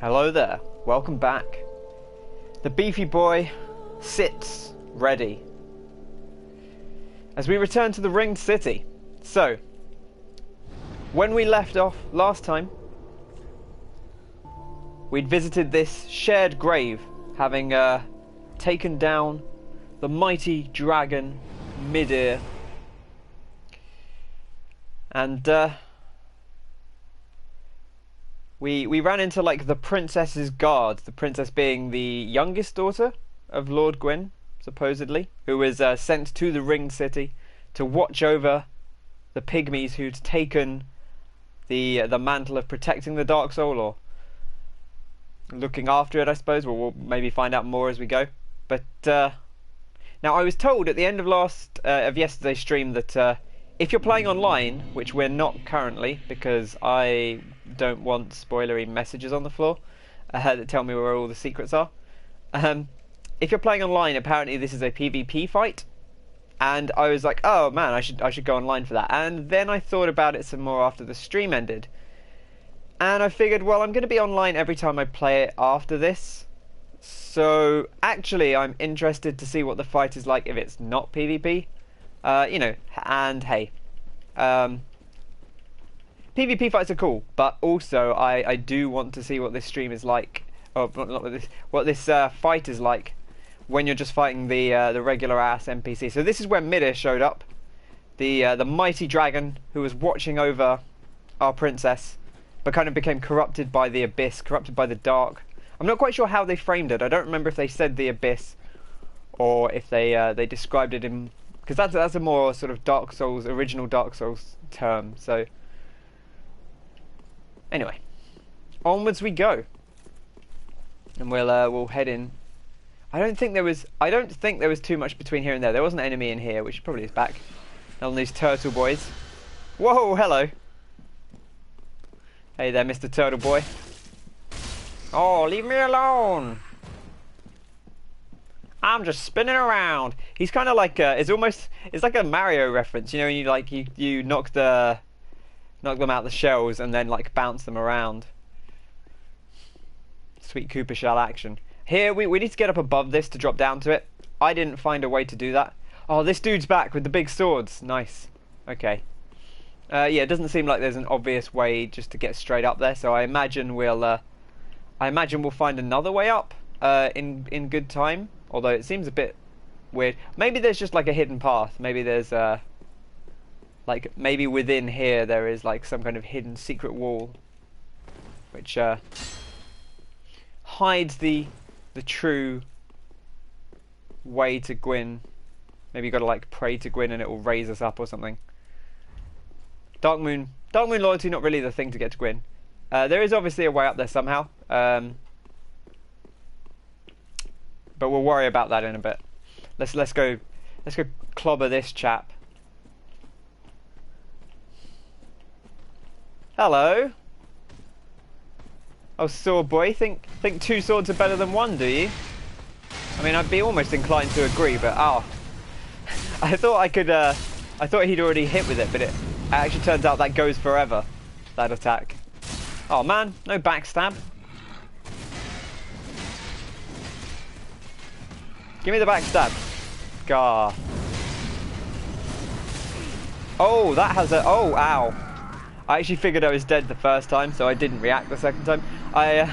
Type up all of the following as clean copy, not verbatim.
Hello there, welcome back. The Beefy Boy sits ready as we return to the Ringed City. So, when we left off last time, we'd visited this shared grave, having taken down the mighty dragon mid-ear. And we ran into like the princess's guard, the princess being the youngest daughter of Lord Gwyn, supposedly, who was sent to the Ringed City to watch over the pygmies who'd taken the mantle of protecting the Dark Soul, or looking after it, I suppose. We'll maybe find out more as we go. But now I was told at the end of yesterday's stream that if you're playing online, which we're not currently because I don't want spoilery messages on the floor that tell me where all the secrets are. If you're playing online, apparently this is a PvP fight, and I was like, oh man, I should go online for that. And then I thought about it some more after the stream ended, and I figured, well, I'm going to be online every time I play it after this. So actually, I'm interested to see what the fight is like if it's not PvP. You know, and hey, PvP fights are cool, but also I do want to see what this stream is like, or what this fight is like when you're just fighting the regular ass NPC. So this is where Mid-ear showed up, the mighty dragon who was watching over our princess, but kind of became corrupted by the abyss, corrupted by the dark. I'm not quite sure how they framed it. I don't remember if they said the abyss or if they described it in, because that's a more sort of Dark Souls, original Dark Souls term. So anyway, onwards we go, and we'll head in. I don't think there was too much between here and there. There was an enemy in here, which probably is back on these turtle boys. Whoa, hello. Hey there, Mr. Turtle Boy. Oh, leave me alone. I'm just spinning around. He's kind of like it's like a Mario reference, you know, when you knock them out the shells and then like bounce them around. Sweet Koopa shell action. Here we need to get up above this to drop down to it. I didn't find a way to do that. Oh, this dude's back with the big swords. Nice. Okay. Yeah, it doesn't seem like there's an obvious way just to get straight up there, so I imagine we'll find another way up in good time. Although it seems a bit weird. Maybe there's just like a hidden path. Maybe there's like maybe within here there is like some kind of hidden secret wall which hides the true way to Gwyn. Maybe you got to like pray to Gwyn and it will raise us up or something. Dark Moon loyalty, not really the thing to get to Gwyn. There is obviously a way up there somehow. But we'll worry about that in a bit. Let's go clobber this chap. Hello. Oh, sword boy, think two swords are better than one, do you? I mean, I'd be almost inclined to agree, but oh, I thought he'd already hit with it, but it actually turns out that goes forever. That attack. Oh man, no backstab. Give me the backstab. Gah. Oh, that has a... Oh, ow. I actually figured I was dead the first time, so I didn't react the second time. That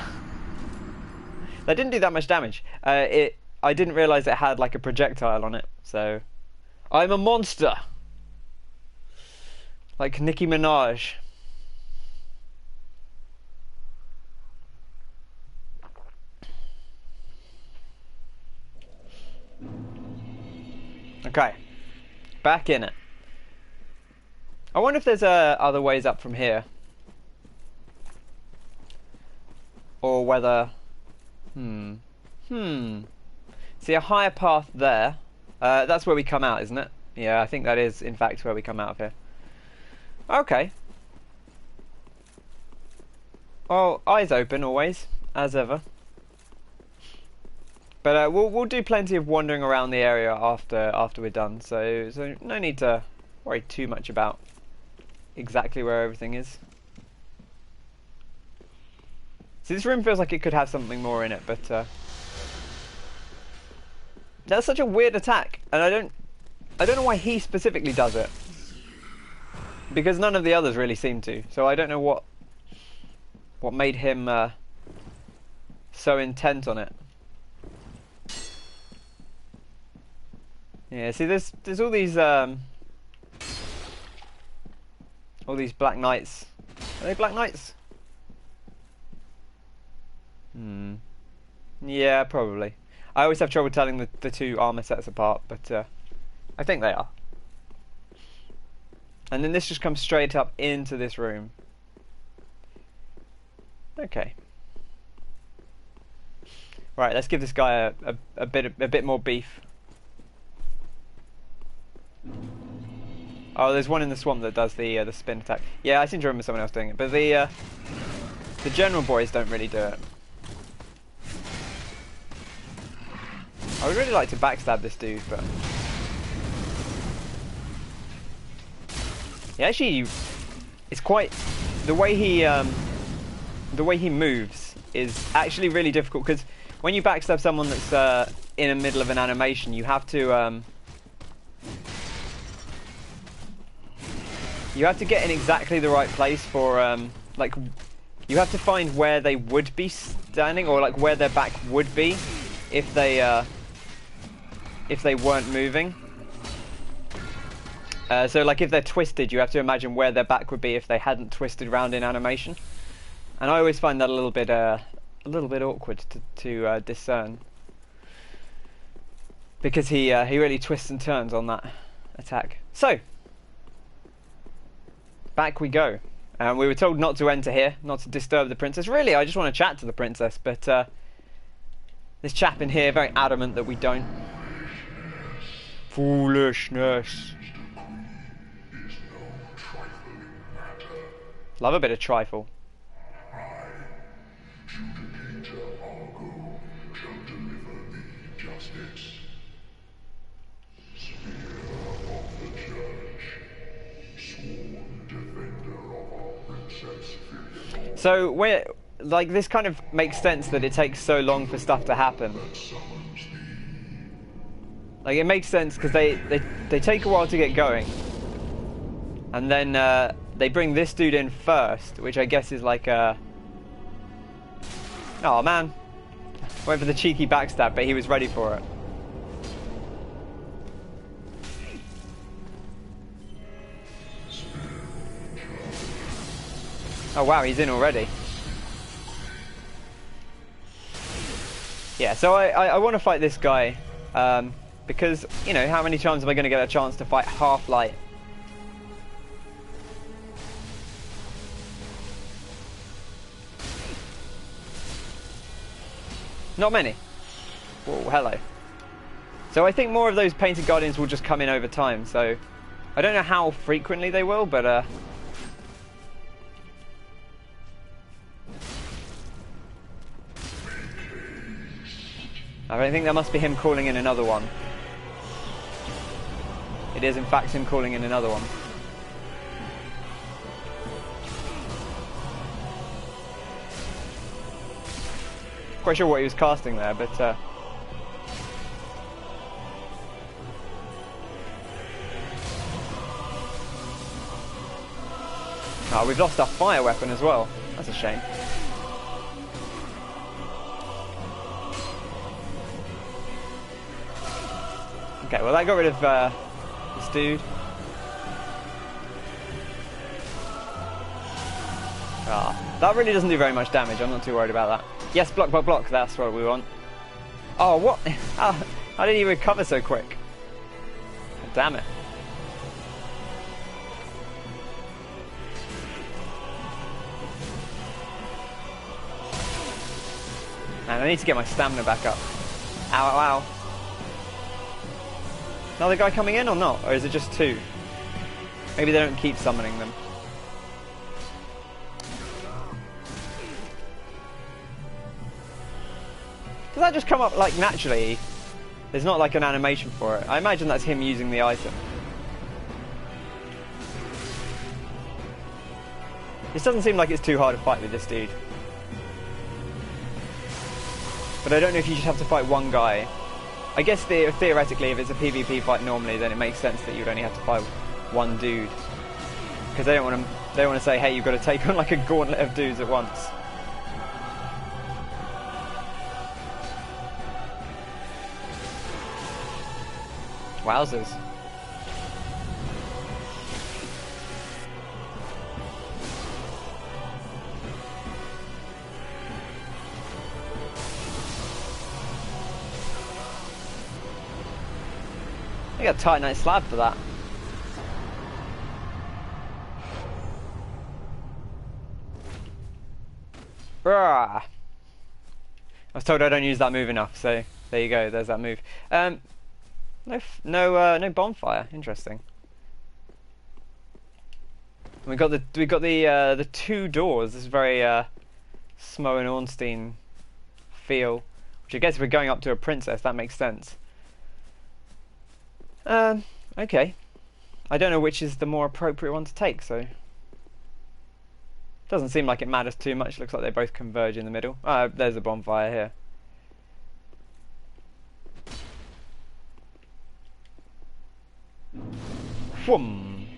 didn't do that much damage. I didn't realise it had like a projectile on it, so... I'm a monster! Like Nicki Minaj. Okay, back in it. I wonder if there's other ways up from here, or whether see a higher path there. That's where we come out, isn't it? Yeah, I think that is in fact where we come out of here. Okay. Well, eyes open always, as ever. But we'll do plenty of wandering around the area after we're done, so no need to worry too much about exactly where everything is. See, this room feels like it could have something more in it, but that's such a weird attack, and I don't know why he specifically does it, because none of the others really seem to. So I don't know what made him so intent on it. Yeah, see, there's all these Black Knights. Are they Black Knights? Yeah, probably. I always have trouble telling the two armor sets apart, but I think they are. And then this just comes straight up into this room. Okay. Right, let's give this guy a bit more beef. Oh, there's one in the swamp that does the spin attack. Yeah, I seem to remember someone else doing it, but the general boys don't really do it. I would really like to backstab this dude, but yeah, actually, it's quite the way he moves is actually really difficult, because when you backstab someone that's in the middle of an animation, you have to get in exactly the right place for like, you have to find where they would be standing, or like where their back would be if they weren't moving. So like if they're twisted, you have to imagine where their back would be if they hadn't twisted round in animation. And I always find that a little bit awkward to discern, because he really twists and turns on that attack. So back we go. We were told not to enter here, not to disturb the princess. Really, I just want to chat to the princess, but this chap in here very adamant that we don't. Foolishness. Love a bit of trifle. So we're like, this kind of makes sense that it takes so long for stuff to happen. Like, it makes sense because they take a while to get going, and then they bring this dude in first, which I guess is like a... Oh man, went for the cheeky backstab, but he was ready for it. Oh wow, he's in already. Yeah, so I want to fight this guy, because, you know, how many times am I going to get a chance to fight Half-Light? Not many. Whoa, hello. So I think more of those painted guardians will just come in over time, so I don't know how frequently they will, but I think that must be him calling in another one. It is in fact him calling in another one. Quite sure what he was casting there, but oh, we've lost our fire weapon as well. That's a shame. Okay, well that got rid of this dude. Ah, that really doesn't do very much damage. I'm not too worried about that. Yes, block, block, block. That's what we want. Oh, what? How did he recover so quick? Damn it. Man, I need to get my stamina back up. Ow, ow, ow. Another guy coming in or not? Or is it just two? Maybe they don't keep summoning them. Does that just come up like naturally? There's not like an animation for it. I imagine that's him using the item. This doesn't seem like it's too hard to fight with this dude. But I don't know if you just have to fight one guy. I guess theoretically, if it's a PvP fight normally, then it makes sense that you'd only have to fight one dude. Because they don't want to say, hey, you've got to take on like a gauntlet of dudes at once. Wowzers. I got a Titanite slab for that. Rah. I was told I don't use that move enough, so there you go. There's that move. No bonfire. Interesting. We got the two doors. This is very Smo and Ornstein feel, which I guess if we're going up to a princess, that makes sense. Okay. I don't know which is the more appropriate one to take, so doesn't seem like it matters too much. Looks like they both converge in the middle. There's a bonfire here. Whoom.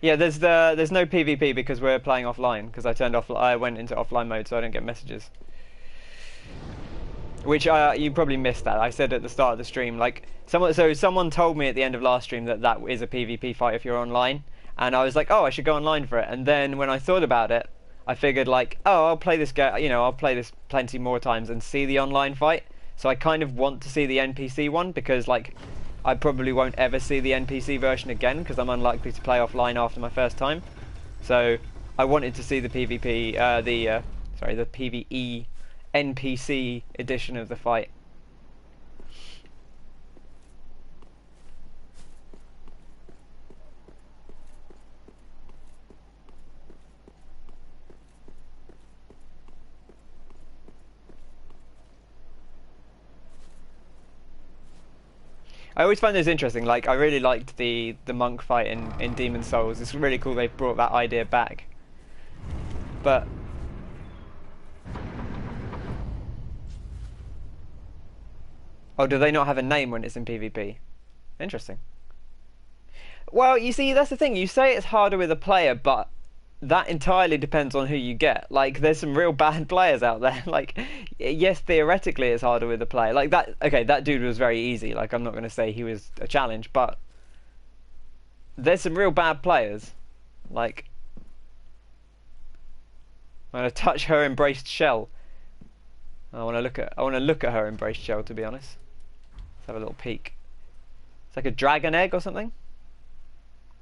Yeah, there's no PvP because we're playing offline. Because I went into offline mode, so I don't get messages. Which you probably missed that. I said at the start of the stream, like someone told me at the end of last stream that is a PvP fight if you're online, and I was like, oh, I should go online for it. And then when I thought about it, I figured like, oh, I'll play this game, I'll play this plenty more times and see the online fight. So I kind of want to see the NPC one because like I probably won't ever see the NPC version again because I'm unlikely to play offline after my first time. So I wanted to see the PvP, the PvE NPC edition of the fight. I always find this interesting. Like, I really liked the monk fight in Demon Souls. It's really cool they've brought that idea back. But oh, do they not have a name when it's in PvP? Interesting. Well, you see, that's the thing. You say it's harder with a player, but that entirely depends on who you get. Like, there's some real bad players out there. Like, yes, theoretically it's harder with a player. Like, that, okay, that dude was very easy. Like, I'm not going to say he was a challenge, but there's some real bad players. Like, I'm going to touch her embraced shell. I want to look at her embraced shell, to be honest. Let's have a little peek. It's like a dragon egg or something.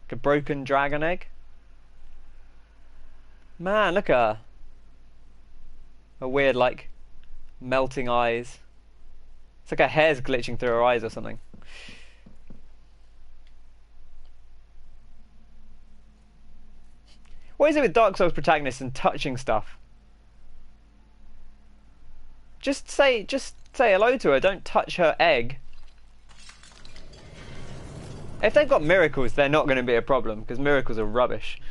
Like a broken dragon egg. Man, look at her. A weird, like, melting eyes. It's like her hair's glitching through her eyes or something. What is it with Dark Souls protagonists and touching stuff? Just say hello to her. Don't touch her egg. If they've got miracles, they're not going to be a problem because miracles are rubbish.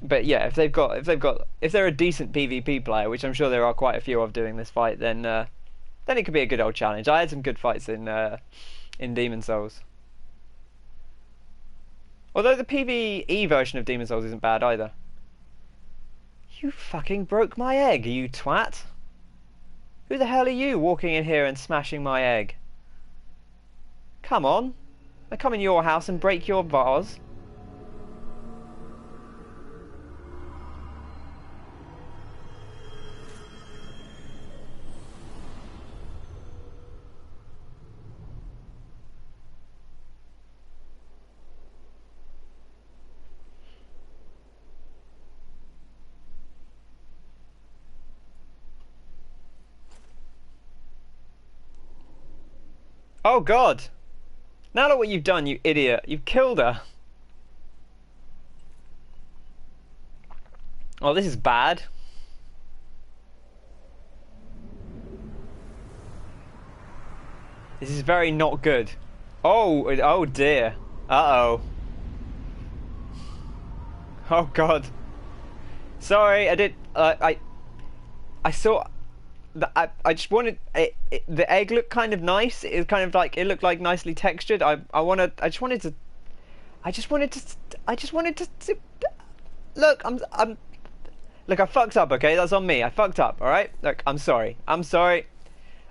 But yeah, if they're a decent PvP player, which I'm sure there are quite a few of doing this fight, then it could be a good old challenge. I had some good fights in Demon Souls. Although the PvE version of Demon Souls isn't bad either. You fucking broke my egg, you twat. Who the hell are you walking in here and smashing my egg? Come on. I come in your house and break your vase. Oh God! Now look what you've done, you idiot! You've killed her! Oh, this is bad. This is very not good. Oh dear. Uh-oh. Oh God. Sorry, I did... I saw. I just wanted the egg looked kind of nice. It was kind of like it looked like nicely textured. I just wanted to. I just wanted to. I just wanted to. Look, Look, I fucked up. Okay, that's on me. I fucked up. All right. Look, I'm sorry. I'm sorry.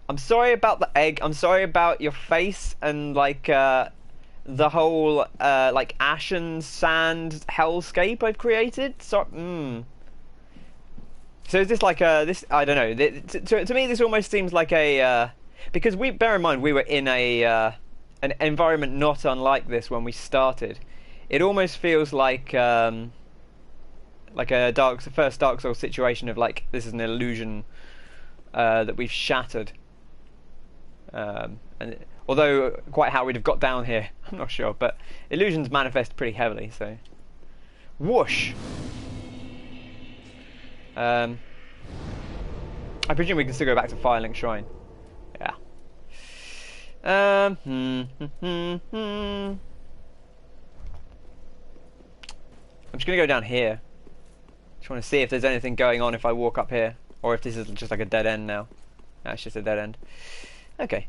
I'm sorry about the egg. I'm sorry about your face and like the whole like ashen sand hellscape I've created. So is this like this? I don't know. To me, this almost seems like a because we bear in mind we were in a an environment not unlike this when we started. It almost feels like a first Dark Souls situation of like this is an illusion that we've shattered. And although quite how we'd have got down here, I'm not sure. But illusions manifest pretty heavily. So, whoosh. I presume we can still go back to Firelink Shrine. Yeah. I'm just gonna go down here. Just want to see if there's anything going on if I walk up here, or if this is just like a dead end now. No, it's just a dead end. Okay.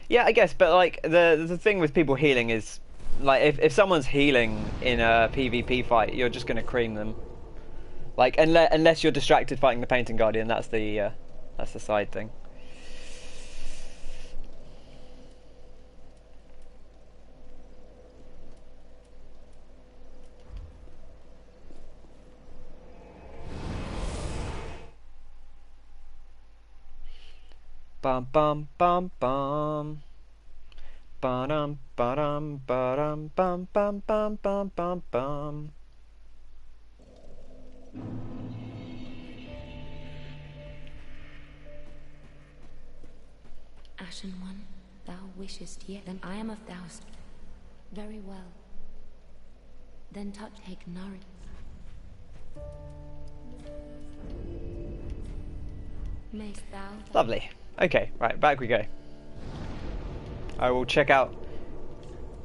Yeah, I guess, but like the thing with people healing is like if someone's healing in a PvP fight, you're just gonna cream them. Like unless you're distracted fighting the Painting Guardian, that's the side thing. Bum bum bum bum. Ba-dum ba-dum ba-dum bum bum bum bum bum bum. Ashen One, thou wishest yet, then I am of thou'st. Very well. Then touch take Nari. Mayst thou... Lovely. Okay, right, back we go. I will check out...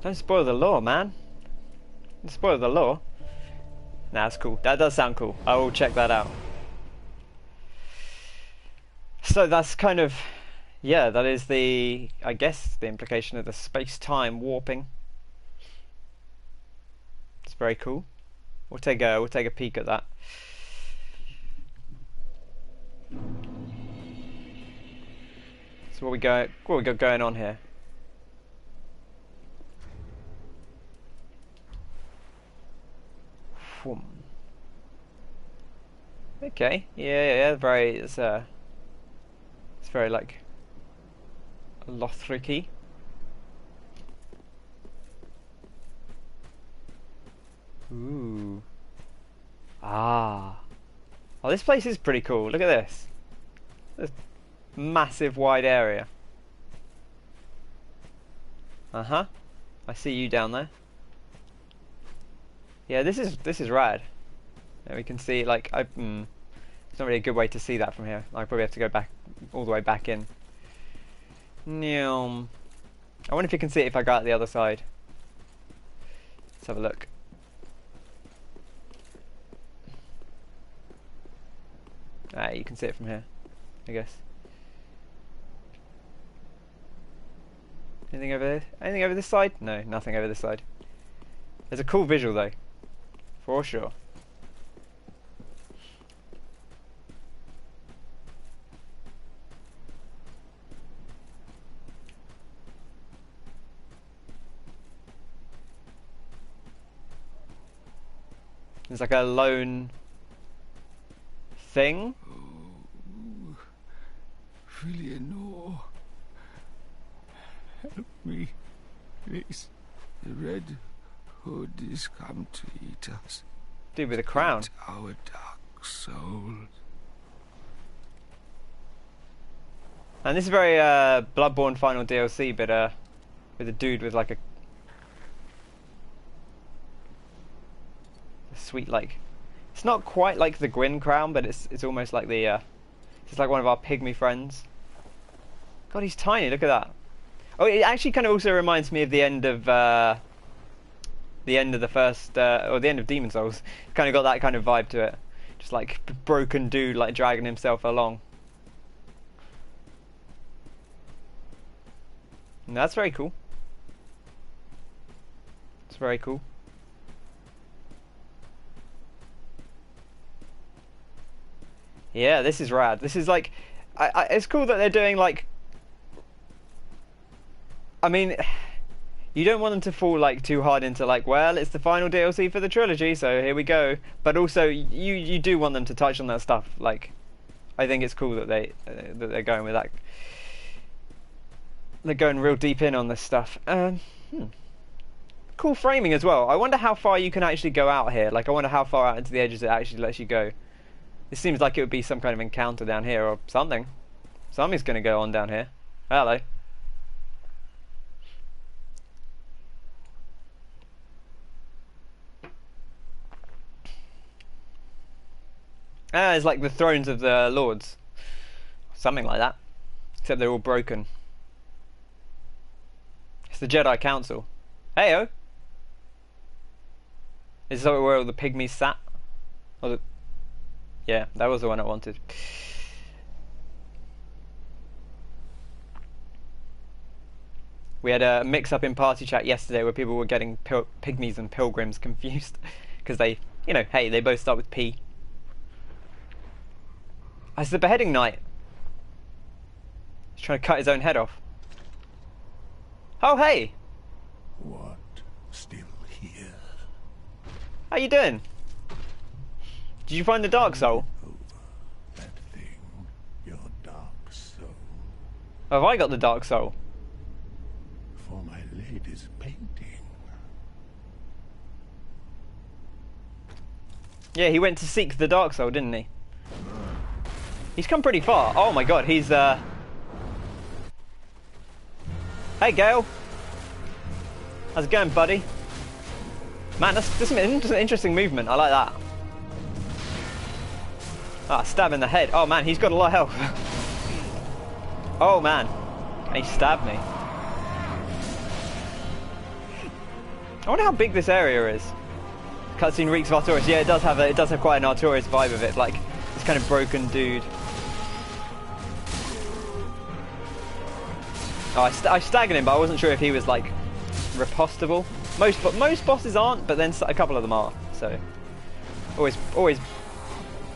Don't spoil the lore, man. Don't spoil the lore. Nah, that's cool. That does sound cool. I will check that out. So that's kind of... Yeah, that is the... I guess the implication of the space-time warping. It's very cool. We'll take a peek at that. So what we got going on here? Okay, yeah, very. It's very like Lothric-y. Ooh. Ah. Oh, this place is pretty cool. Look at this. This massive wide area. I see you down there. Yeah, this is rad. And we can see like it's not really a good way to see that from here. I probably have to go back all the way back in. I wonder if you can see it if I go out the other side. Let's have a look. Ah, you can see it from here, I guess. Anything over there? Anything over this side? No, nothing over this side. There's a cool visual though, for sure. There's like a lone thing. Oh, Eleanor, help me, please. The Red Hood is come to eat us. Dude with a crown. Eat our dark souls. And this is very Bloodborne final DLC, but with a dude with like a sweet like. It's not quite like the Gwyn crown, but it's almost like the it's like one of our pygmy friends. God, he's tiny. Look at that. Oh, it actually kind of also reminds me of the end of the first or the end of Demon Souls. Kind of got that kind of vibe to it. Just like broken dude, like dragging himself along. And that's very cool. It's very cool. Yeah, this is rad. This is like, it's cool that they're doing like. I mean, you don't want them to fall like too hard into like, well, it's the final DLC for the trilogy, so here we go. But also, you do want them to touch on that stuff. Like, I think it's cool that they're going with that. They're going real deep in on this stuff. Cool framing as well. I wonder how far you can actually go out here. Like, I wonder how far out into the edges it actually lets you go. It seems like it would be some kind of encounter down here or something. Something's going to go on down here. Hello. It's like the thrones of the lords. Something like that. Except they're all broken. It's the Jedi Council. Heyo! Is that where all the pygmies sat? Or the... Yeah, that was the one I wanted. We had a mix-up in party chat yesterday where people were getting pygmies and pilgrims confused. Because they, you know, hey, they both start with P. It's the beheading knight. He's trying to cut his own head off. Oh, hey! What? Still here? How you doing? Did you find the Dark Soul? That thing, your dark soul. Have I got the Dark Soul? For my lady's painting. Yeah, he went to seek the Dark Soul, didn't he? He's come pretty far. Oh my god, he's Hey, Gale. How's it going, buddy? Man, that's an interesting movement. I like that. Ah, stab in the head. Oh man, he's got a lot of health. Oh man, he stabbed me. I wonder how big this area is. Cutscene reeks of Artorias. Yeah, it does have quite an Artorias vibe of it, like this kind of broken dude. Oh, I staggered him, but I wasn't sure if he was like repostable. Most bosses aren't, but then a couple of them are. So always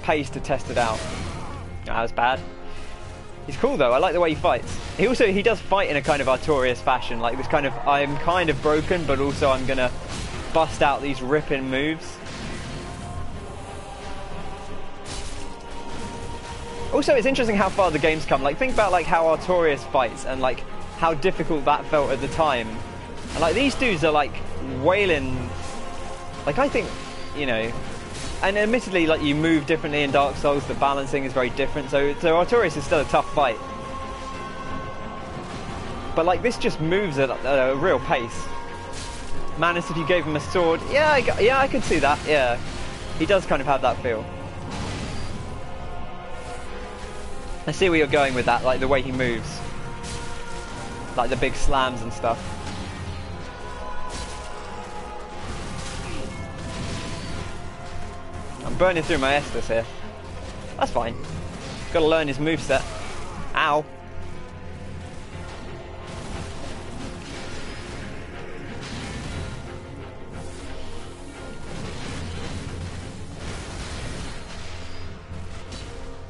pays to test it out. Oh, that was bad. He's cool though. I like the way he fights. He does fight in a kind of Artorias fashion, like this kind of I'm kind of broken, but also I'm gonna bust out these ripping moves. Also, it's interesting how far the game's come. Like, think about like how Artorias fights and like how difficult that felt at the time. And like these dudes are like wailing. Like I think, you know, and admittedly, like you move differently in Dark Souls. The balancing is very different. So Artorias is still a tough fight. But like this just moves at a real pace. Manus, if you gave him a sword, yeah, I could see that. Yeah, he does kind of have that feel. I see where you're going with that, like the way he moves, like the big slams and stuff. I'm burning through my Estus here. That's fine. Got to learn his moveset. Ow.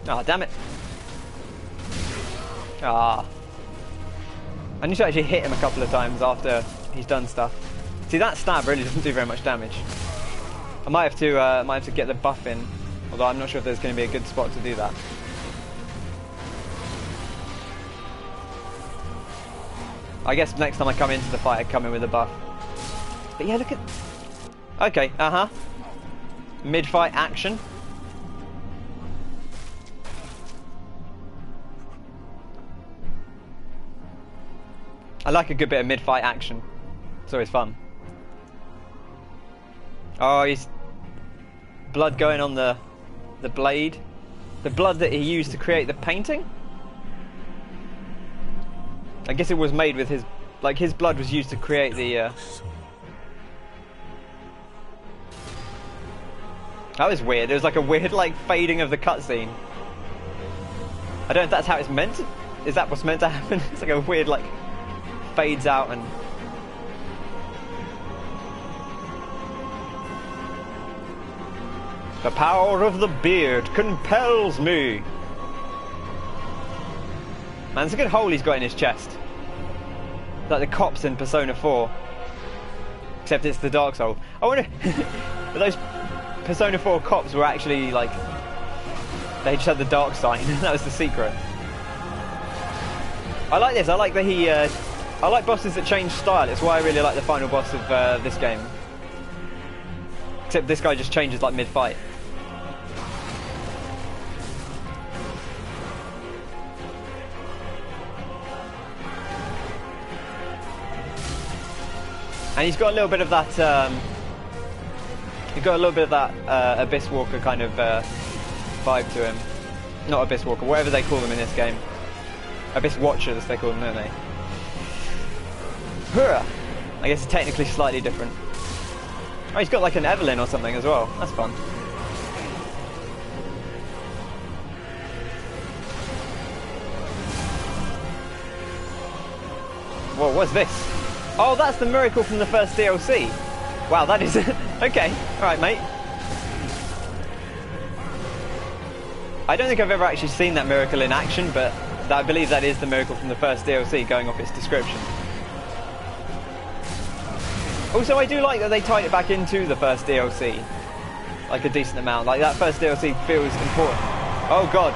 Oh, damn it. Ah. I need to actually hit him a couple of times after he's done stuff. See, that stab really doesn't do very much damage. I might have to get the buff in, although I'm not sure if there's going to be a good spot to do that. I guess next time I come into the fight, I come in with a buff. But yeah, look at... Okay, mid-fight action. I like a good bit of mid-fight action. It's always fun. Oh, he's... blood going on the blade. The blood that he used to create the painting? I guess it was made with his... like, his blood was used to create the... That was weird. There was like a weird like fading of the cutscene. I don't know if that's how it's meant to... Is that what's meant to happen? It's like a weird like fades out and... The power of the beard compels me. Man, it's a good hole he's got in his chest. Like the cops in Persona 4. Except it's the Dark Soul. I wonder if those Persona 4 cops were actually like... They just had the dark sign. That was the secret. I like this. I like that he... I like bosses that change style. It's why I really like the final boss of this game. Except this guy just changes like mid-fight. And he's got a little bit of that, he's got a little bit of that Abyss Walker kind of vibe to him. Not Abyss Walker, whatever they call them in this game. Abyss Watchers, they call them, don't they? I guess it's technically slightly different. Oh, he's got like an Evelyn or something as well. That's fun. Whoa, what's this? Oh, that's the miracle from the first DLC. Wow, that is... Okay, alright, mate. I don't think I've ever actually seen that miracle in action, but I believe that is the miracle from the first DLC, going off its description. Also, I do like that they tied it back into the first DLC. Like a decent amount. Like, that first DLC feels important. Oh, God.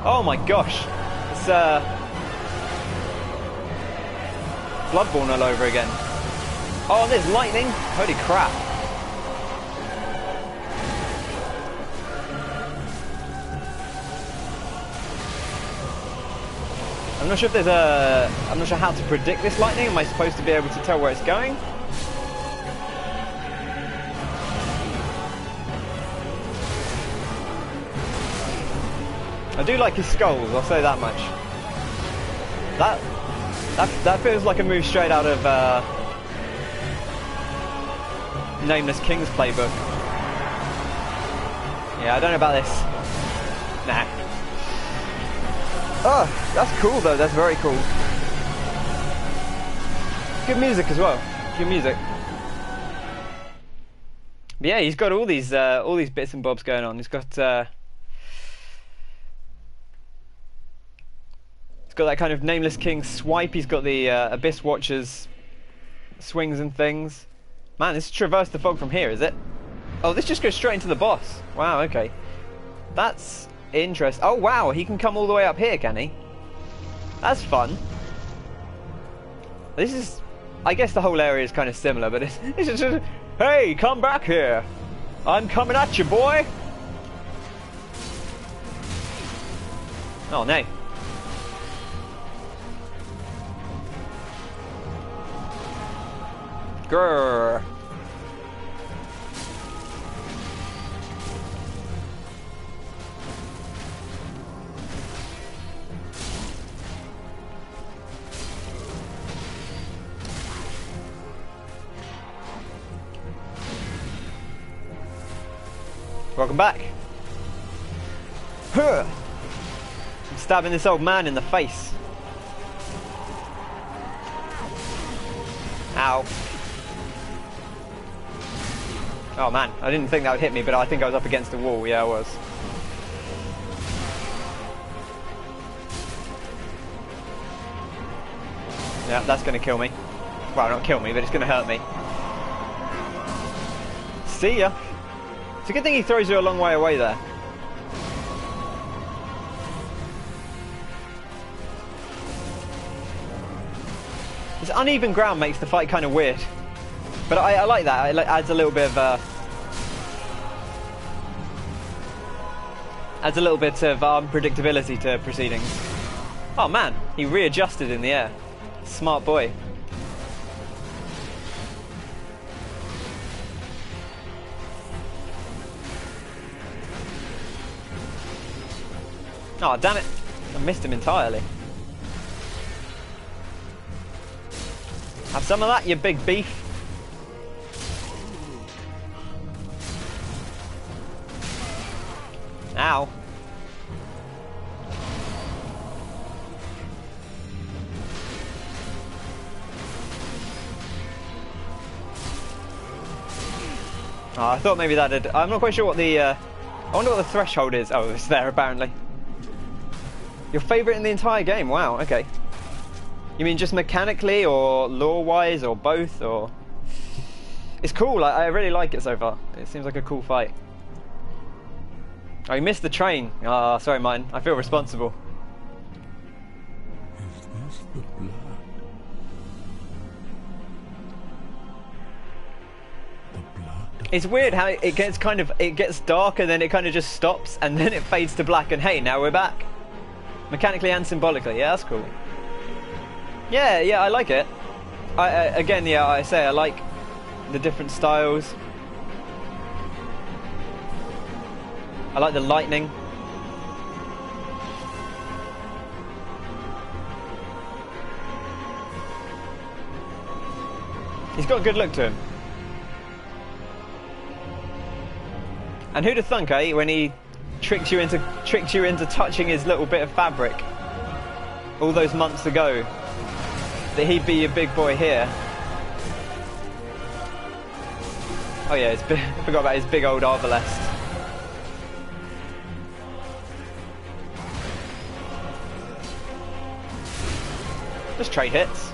Oh, my gosh. It's, Bloodborne all over again. Oh, there's lightning? Holy crap. I'm not sure if there's a... I'm not sure how to predict this lightning. Am I supposed to be able to tell where it's going? I do like his skulls, I'll say that much. That feels like a move straight out of Nameless King's playbook. Yeah, I don't know about this. Nah. Oh, that's cool though, that's very cool. Good music as well. Good music. But yeah, he's got all these bits and bobs going on. He's got that kind of Nameless King swipe. He's got the Abyss Watchers swings and things. Man, this is Traverse the Fog from here, is it? Oh, this just goes straight into the boss. Wow, okay. That's interesting. Oh, wow, he can come all the way up here, can he? That's fun. This is... I guess the whole area is kind of similar, but it's just... Hey, come back here. I'm coming at you, boy. Oh, no. Grrr. Welcome back. I'm stabbing this old man in the face. Ow. Oh man, I didn't think that would hit me, but I think I was up against a wall. Yeah, I was. Yeah, that's going to kill me. Well, not kill me, but it's going to hurt me. See ya. It's a good thing he throws you a long way away there. This uneven ground makes the fight kind of weird. But I like that. It adds a little bit of unpredictability to proceedings. Oh man, he readjusted in the air. Smart boy. Oh damn it! I missed him entirely. Have some of that, you big beef. Ow. Oh, I thought maybe that did. I'm not quite sure what the. I wonder what the threshold is. Oh, it's there apparently. Your favourite in the entire game? Wow. Okay. You mean just mechanically, or lore-wise, or both, or? It's cool. I really like it so far. It seems like a cool fight. Oh, you missed the train. Ah, sorry, mine. I feel responsible. Is this the blood? The blood? It's weird how it gets dark and then it kind of just stops and then it fades to black and hey, now we're back. Mechanically and symbolically. Yeah, that's cool. Yeah, I like it. Again, yeah, I say I like the different styles. I like the lightning. He's got a good look to him. And who'd have thunk, eh, when he tricked you into touching his little bit of fabric all those months ago, that he'd be your big boy here. Oh yeah, I forgot about his big old arbalest. Just trade hits.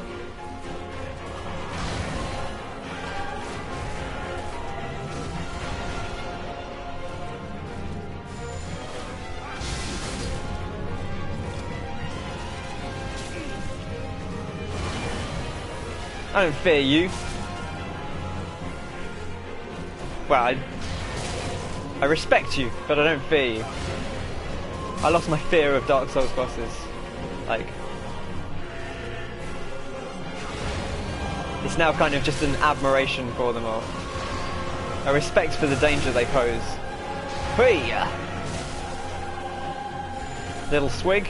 I don't fear you. Well, I respect you, but I don't fear you. I lost my fear of Dark Souls bosses. Like, it's now kind of just an admiration for them all. A respect for the danger they pose. Hey! Little swig.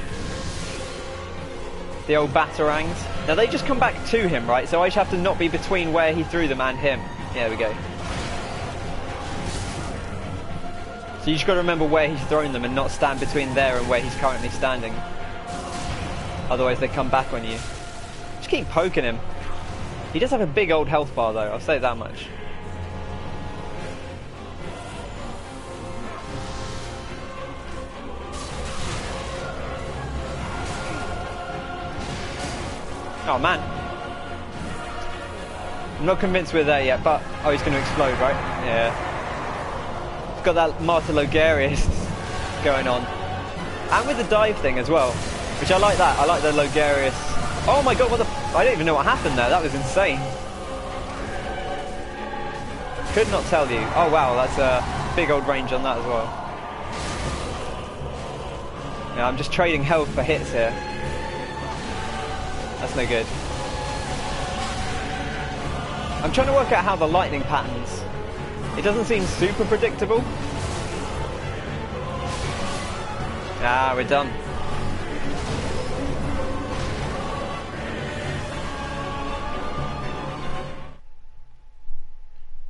The old batarangs. Now they just come back to him, right? So I just have to not be between where he threw them and him. Yeah, there we go. So you just got to remember where he's thrown them and not stand between there and where he's currently standing. Otherwise they come back on you. Just keep poking him. He does have a big old health bar though, I'll say that much. Oh man. I'm not convinced we're there yet, but... Oh, he's going to explode, right? Yeah. It's got that Martyr Logarius going on. And with the dive thing as well. Which I like that. I like the Logarius. Oh my god, what the... I don't even know what happened there. That was insane. Could not tell you. Oh wow, that's a big old range on that as well. Yeah, I'm just trading health for hits here. That's no good. I'm trying to work out how the lightning patterns. It doesn't seem super predictable. Ah, we're done.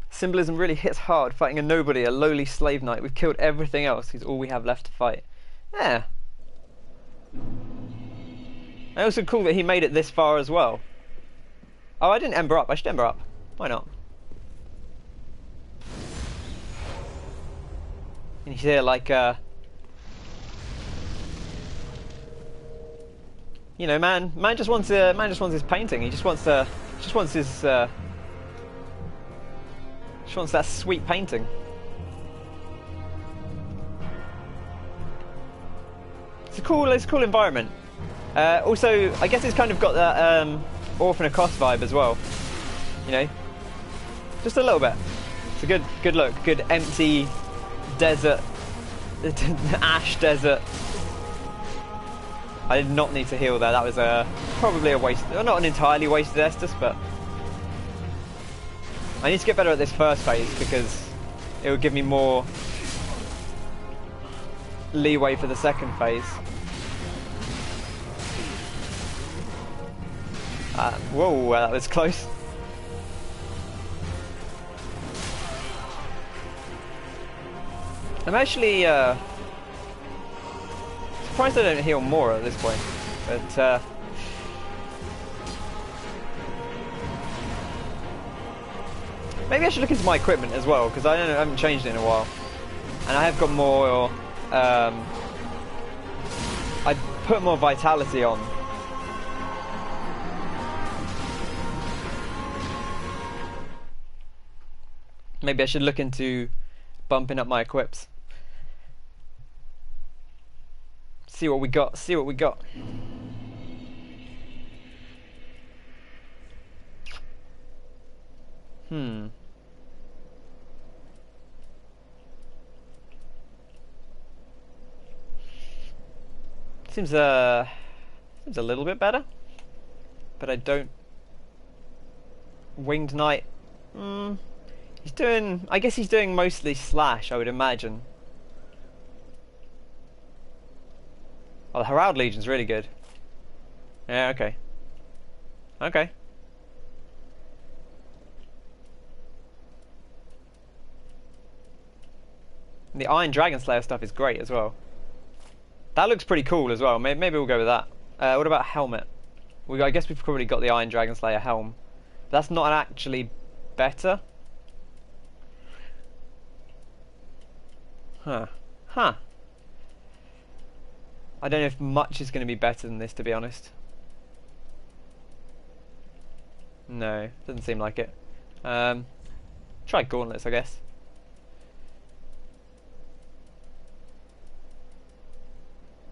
Symbolism really hits hard, fighting a nobody, a lowly slave knight. We've killed everything else. He's all we have left to fight. Yeah. And also cool that he made it this far as well. Oh, I didn't ember up. I should ember up. Why not? And you hear like, you know, man just wants his painting. He just wants that sweet painting. It's a cool environment. Also, I guess it's kind of got that Orphan of Kos vibe as well. You know, just a little bit. It's a good look. Good empty desert, ash desert. I did not need to heal there. That was probably a waste. Not an entirely wasted Estus, but I need to get better at this first phase because it will give me more leeway for the second phase. Whoa, that was close. I'm actually surprised I don't heal more at this point. But maybe I should look into my equipment as well, because I haven't changed it in a while. And I have got more... I put more vitality on. Maybe I should look into bumping up my equips. See what we got, see what we got. Seems a little bit better, but I don't. Winged Knight. He's doing. I guess he's doing mostly slash, I would imagine. Oh, the Herald Legion's really good. Yeah. Okay. Okay. The Iron Dragon Slayer stuff is great as well. That looks pretty cool as well. Maybe we'll go with that. What about helmet? I guess we've probably got the Iron Dragon Slayer helm. That's not actually better. Huh. I don't know if much is going to be better than this, to be honest. No, doesn't seem like it. Try gauntlets, I guess.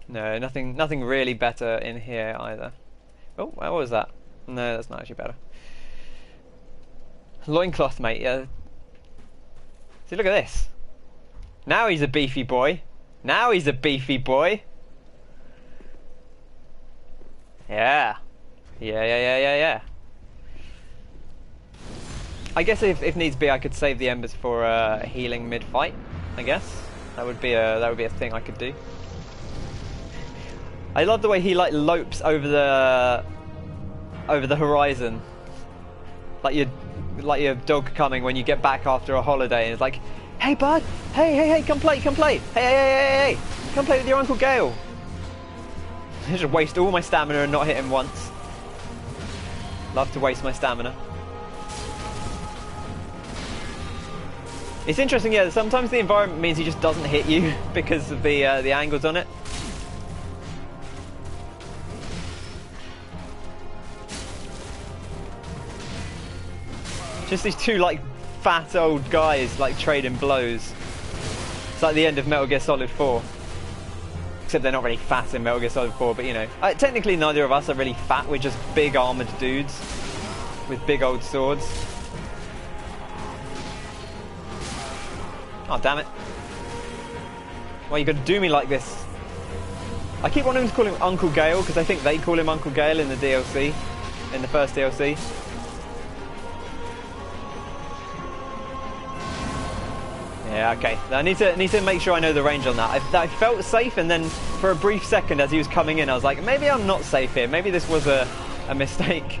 No, nothing really better in here either. Oh, what was that? No, that's not actually better. Loincloth, mate. Yeah. See, look at this. Now he's a beefy boy. Now he's a beefy boy. Yeah. Yeah. I guess if needs be, I could save the embers for healing mid-fight. I guess that would be a thing I could do. I love the way he like lopes over the horizon, like your dog coming when you get back after a holiday, and it's like, hey bud, hey, come play, hey, come play with your Uncle Gale. I just waste all my stamina and not hit him once. Love to waste my stamina. It's interesting, yeah. Sometimes the environment means he just doesn't hit you because of the angles on it. Just these two like fat old guys like trading blows. It's like the end of Metal Gear Solid 4. Except they're not really fat in Metal Gear Solid 4, but you know. Technically neither of us are really fat, we're just big armoured dudes with big old swords. Oh damn it. Why you gotta do me like this? I keep wanting to call him Uncle Gale because I think they call him Uncle Gale in the DLC. In the first DLC. Yeah, okay. I need to make sure I know the range on that. I felt safe, and then for a brief second as he was coming in, I was like, maybe I'm not safe here. Maybe this was a mistake.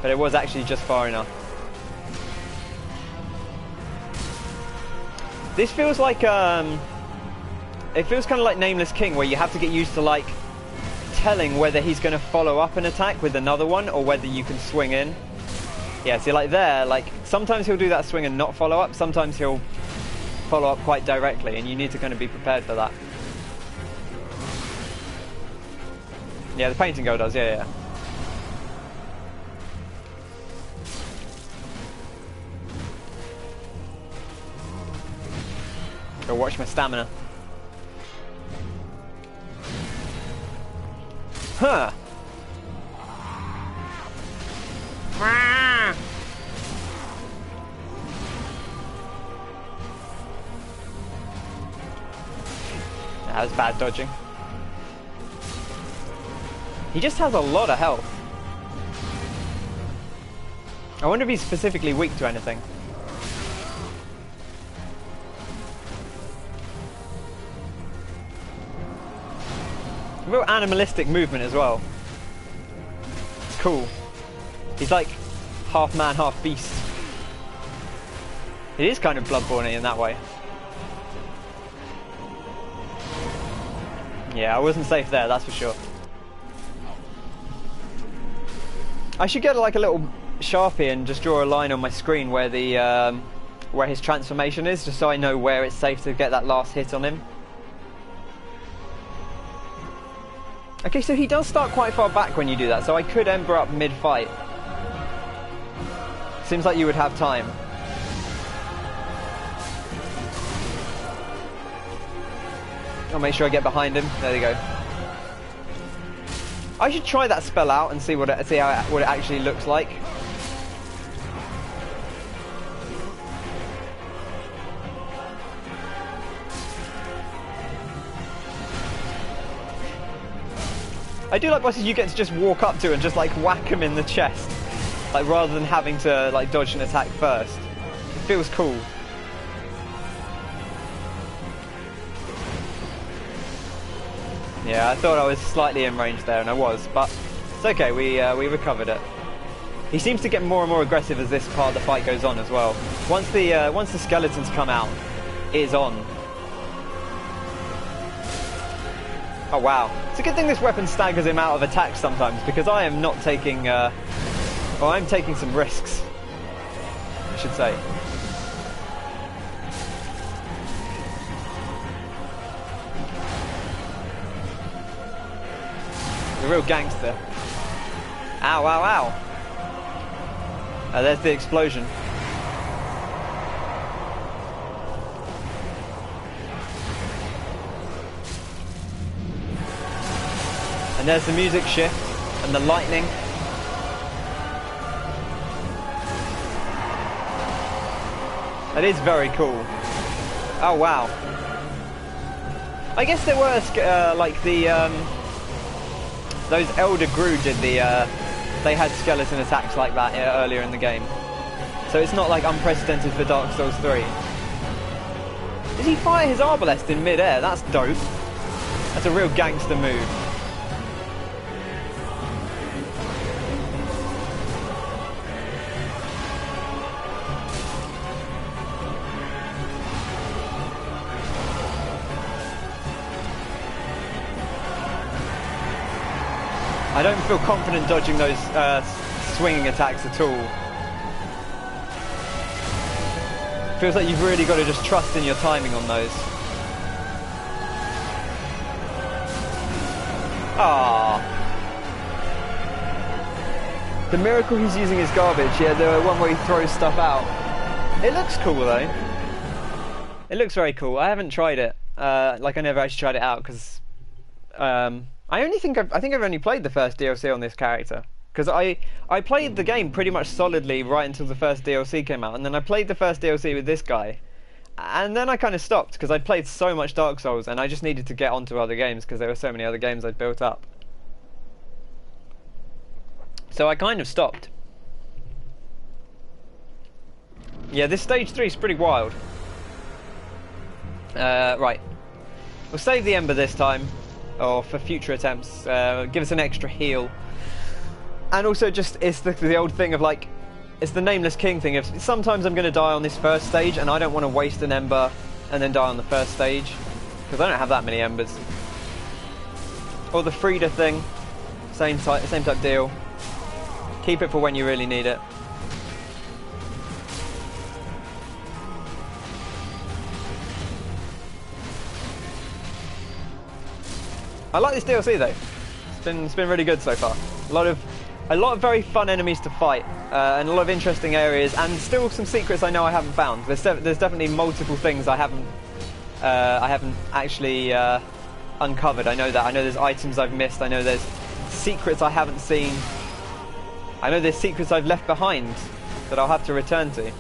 But it was actually just far enough. This feels like it feels kind of like Nameless King, where you have to get used to like telling whether he's going to follow up an attack with another one or whether you can swing in. Yeah, see, like there, like sometimes he'll do that swing and not follow up. Sometimes he'll follow up quite directly, and you need to kind of be prepared for that. Yeah, the painting go does. Yeah. Go watch my stamina. Huh. That was bad dodging. He just has a lot of health. I wonder if he's specifically weak to anything. Real animalistic movement as well. It's cool. He's like half man, half beast. It is kind of Bloodborne in that way. Yeah, I wasn't safe there, that's for sure. I should get like a little Sharpie and just draw a line on my screen where the where his transformation is, just so I know where it's safe to get that last hit on him. Okay, so he does start quite far back when you do that, so I could Ember up mid-fight. Seems like you would have time. I'll make sure I get behind him. There we go. I should try that spell out and see what it actually looks like. I do like bosses you get to just walk up to and just like whack him in the chest, like rather than having to like dodge an attack first. It feels cool. Yeah, I thought I was slightly in range there, and I was, but it's okay. We recovered it. He seems to get more and more aggressive as this part of the fight goes on as well. Once the skeletons come out, it is on. Oh wow! It's a good thing this weapon staggers him out of attacks sometimes, because I am not taking. Well, I'm taking some risks, I should say. A real gangster. Ow, ow, ow. There's the explosion. And there's the music shift and the lightning. That is very cool. Oh wow. I guess there were like the those Elder Gru did they had skeleton attacks like that earlier in the game. So it's not like unprecedented for Dark Souls 3. Did he fire his arbalest in mid-air? That's dope. That's a real gangster move. I don't feel confident dodging those swinging attacks at all. Feels like you've really got to just trust in your timing on those. Ah, the miracle he's using is garbage. Yeah, the one where he throws stuff out. It looks cool though. It looks very cool. I haven't tried it. Like I never actually tried it out because I think I've only played the first DLC on this character, because I played the game pretty much solidly right until the first DLC came out, and then I played the first DLC with this guy, and then I kind of stopped because I'd played so much Dark Souls and I just needed to get onto other games because there were so many other games I'd built up. So I kind of stopped. Yeah, this stage 3 is pretty wild. Right. We'll save the Ember this time, or for future attempts. Give us an extra heal. And also just, it's the old thing of like, it's the Nameless King thing of sometimes I'm going to die on this first stage and I don't want to waste an Ember and then die on the first stage, because I don't have that many Embers. Or the Frida thing, same type deal. Keep it for when you really need it. I like this DLC though. It's been really good so far. A lot of very fun enemies to fight, and a lot of interesting areas, and still some secrets I know I haven't found. There's definitely multiple things I haven't actually uncovered. I know that. I know there's items I've missed. I know there's secrets I haven't seen. I know there's secrets I've left behind that I'll have to return to.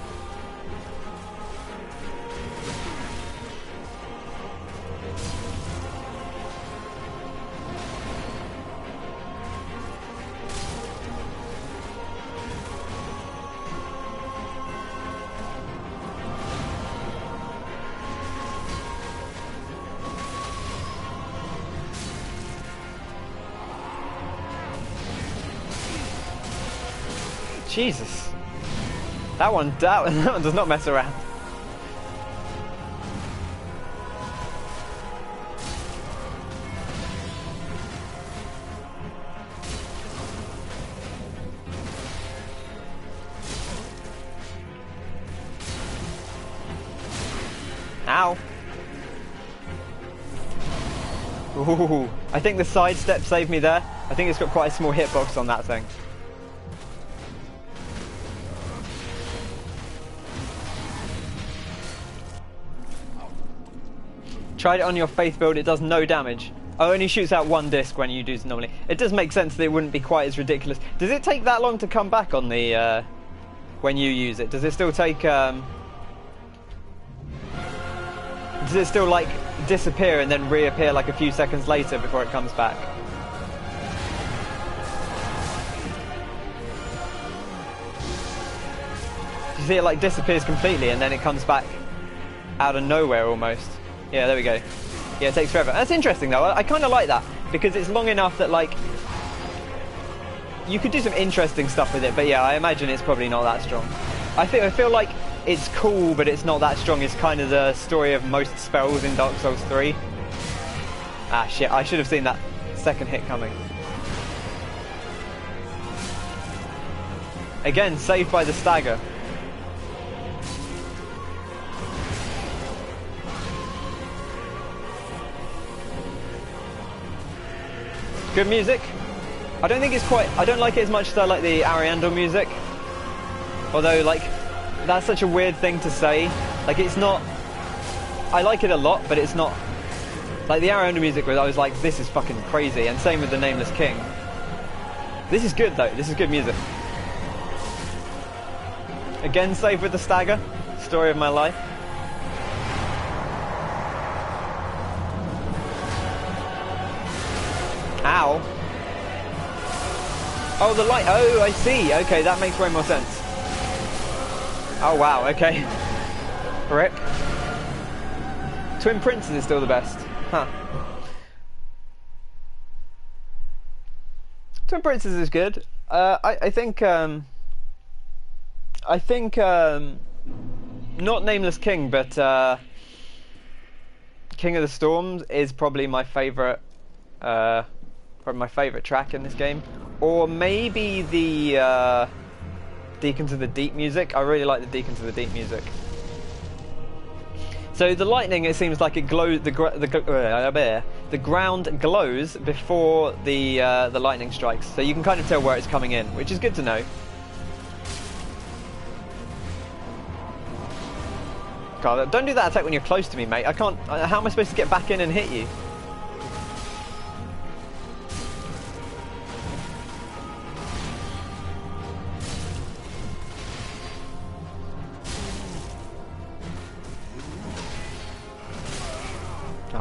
Jesus, that one does not mess around. Ow. Ooh, I think the sidestep saved me there. I think it's got quite a small hitbox on that thing. Tried it on your faith build, it does no damage. Oh, only shoots out one disc when you do it normally. It does make sense that it wouldn't be quite as ridiculous. Does it take that long to come back on the when you use it? Does it still take does it still like disappear and then reappear like a few seconds later before it comes back? You see it like disappears completely and then it comes back out of nowhere almost. Yeah, there we go. Yeah, it takes forever. That's interesting though. I kind of like that because it's long enough that like you could do some interesting stuff with it. But yeah, I imagine it's probably not that strong. I feel like it's cool, but it's not that strong. It's kind of the story of most spells in Dark Souls 3. Ah shit! I should have seen that second hit coming. Again, saved by the stagger. Good music. I don't think it's quite... I don't like it as much as I like the Ariandel music. Although, like, that's such a weird thing to say. Like, it's not... I like it a lot, but it's not... Like, the Ariandel music, I was like, this is fucking crazy. And same with the Nameless King. This is good, though. This is good music. Again, save with the stagger. Story of my life. Ow. Oh, the light. Oh, I see. Okay, that makes way more sense. Oh, wow. Okay. Rip. Twin Princes is still the best. Huh. Twin Princes is good. I think not Nameless King, but King of the Storms is probably my favourite. Probably my favourite track in this game, or maybe the Deacons of the Deep music. I really like the Deacons of the Deep music. So the lightning, it seems like it glows. The ground glows before the lightning strikes, so you can kind of tell where it's coming in, which is good to know. God, don't do that attack when you're close to me, mate. I can't. How am I supposed to get back in and hit you?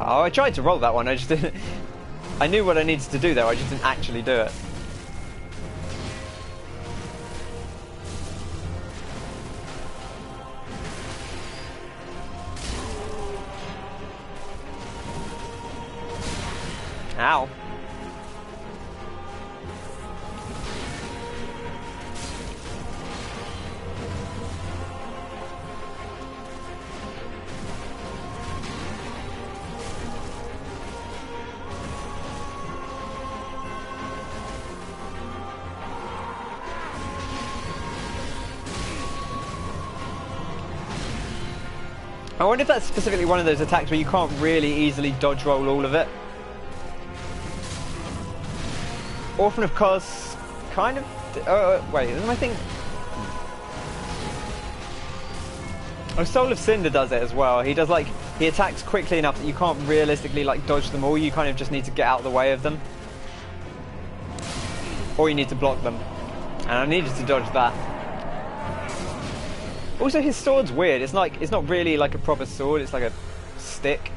Oh, I tried to roll that one, I just didn't... I knew what I needed to do though, I just didn't actually do it. Ow. I wonder if that's specifically one of those attacks where you can't really easily dodge roll all of it. Orphan of Kos, kind of... wait, isn't I think... Oh, Soul of Cinder does it as well. He does like... He attacks quickly enough that you can't realistically like dodge them all. You kind of just need to get out of the way of them. Or you need to block them. And I needed to dodge that. Also, his sword's weird. It's like it's not really like a proper sword. It's like a stick.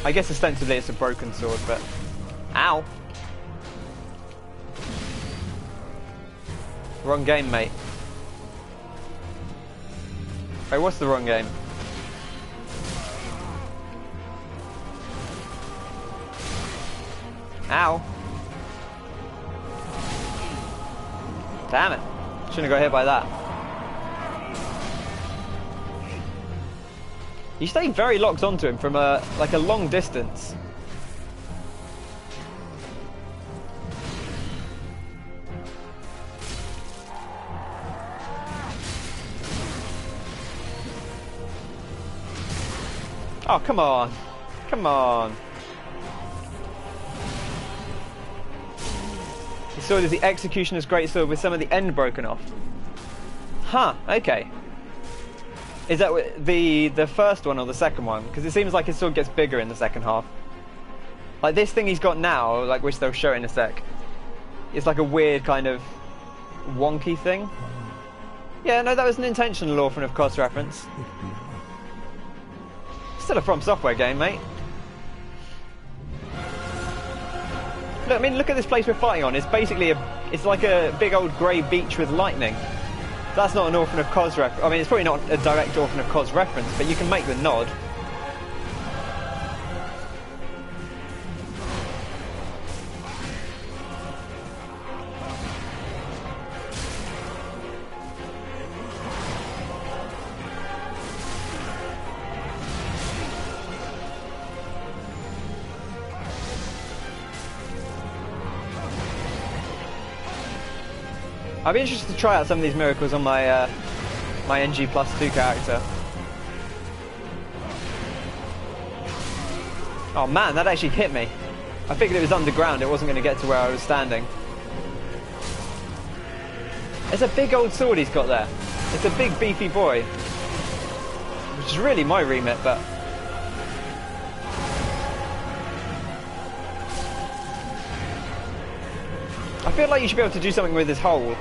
I guess ostensibly it's a broken sword, but ow! Wrong game, mate. Wait, what's the wrong game? Ow! Damn it. Shouldn't have got hit by that. You stay very locked onto him from a long distance. Oh, come on. Come on. His sword is the Executioner's Greatsword with some of the end broken off. Huh, okay. Is that the first one or the second one? Because it seems like his sword gets bigger in the second half. Like this thing he's got now, like which they'll show in a sec. It's like a weird kind of wonky thing. Yeah, no, that was an intentional Orphan of Kos reference. Still a From Software game, mate. Look, I mean, look at this place we're fighting on. It's basically it's like a big old grey beach with lightning. That's not an Orphan of Kos reference. I mean, it's probably not a direct Orphan of Kos reference, but you can make the nod. I'd be interested to try out some of these miracles on my my NG+2 character. Oh man, that actually hit me. I figured it was underground, it wasn't going to get to where I was standing. It's a big old sword he's got there. It's a big beefy boy. Which is really my remit, but... I feel like you should be able to do something with his hole.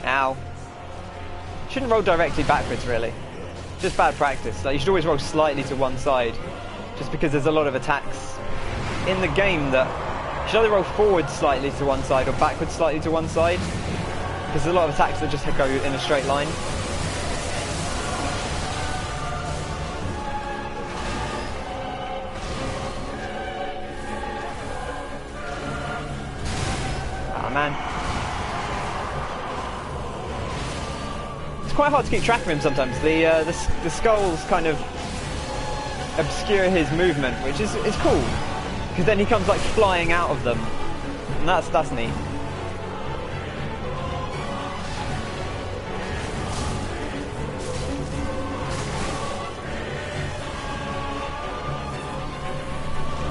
Ow. Shouldn't roll directly backwards, really. Just bad practice. Like, you should always roll slightly to one side, just because there's a lot of attacks in the game that you should either roll forward slightly to one side or backwards slightly to one side, because there's a lot of attacks that just go in a straight line. Ah, man. It's quite hard to keep track of him sometimes. The skulls kind of obscure his movement, which is cool, because then he comes like flying out of them, and that's neat.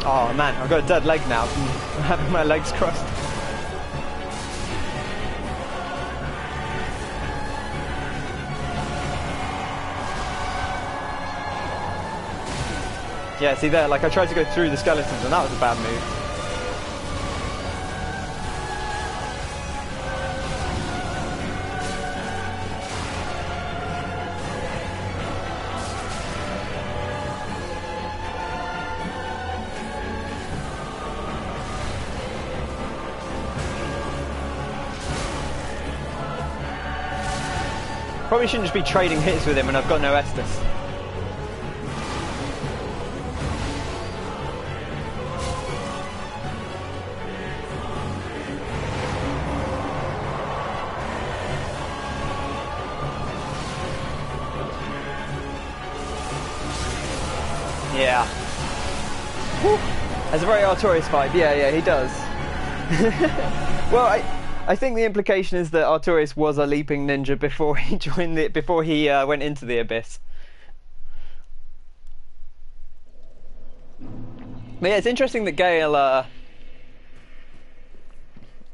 Oh man, I've got a dead leg now from having my legs crossed. Yeah, see there, like I tried to go through the skeletons and that was a bad move. Probably shouldn't just be trading hits with him when I've got no Estus. Yeah. Woo. Has a very Artorias vibe. Yeah, he does. Well, I think the implication is that Artorias was a leaping ninja before he joined before he went into the Abyss. But yeah, it's interesting that Gale.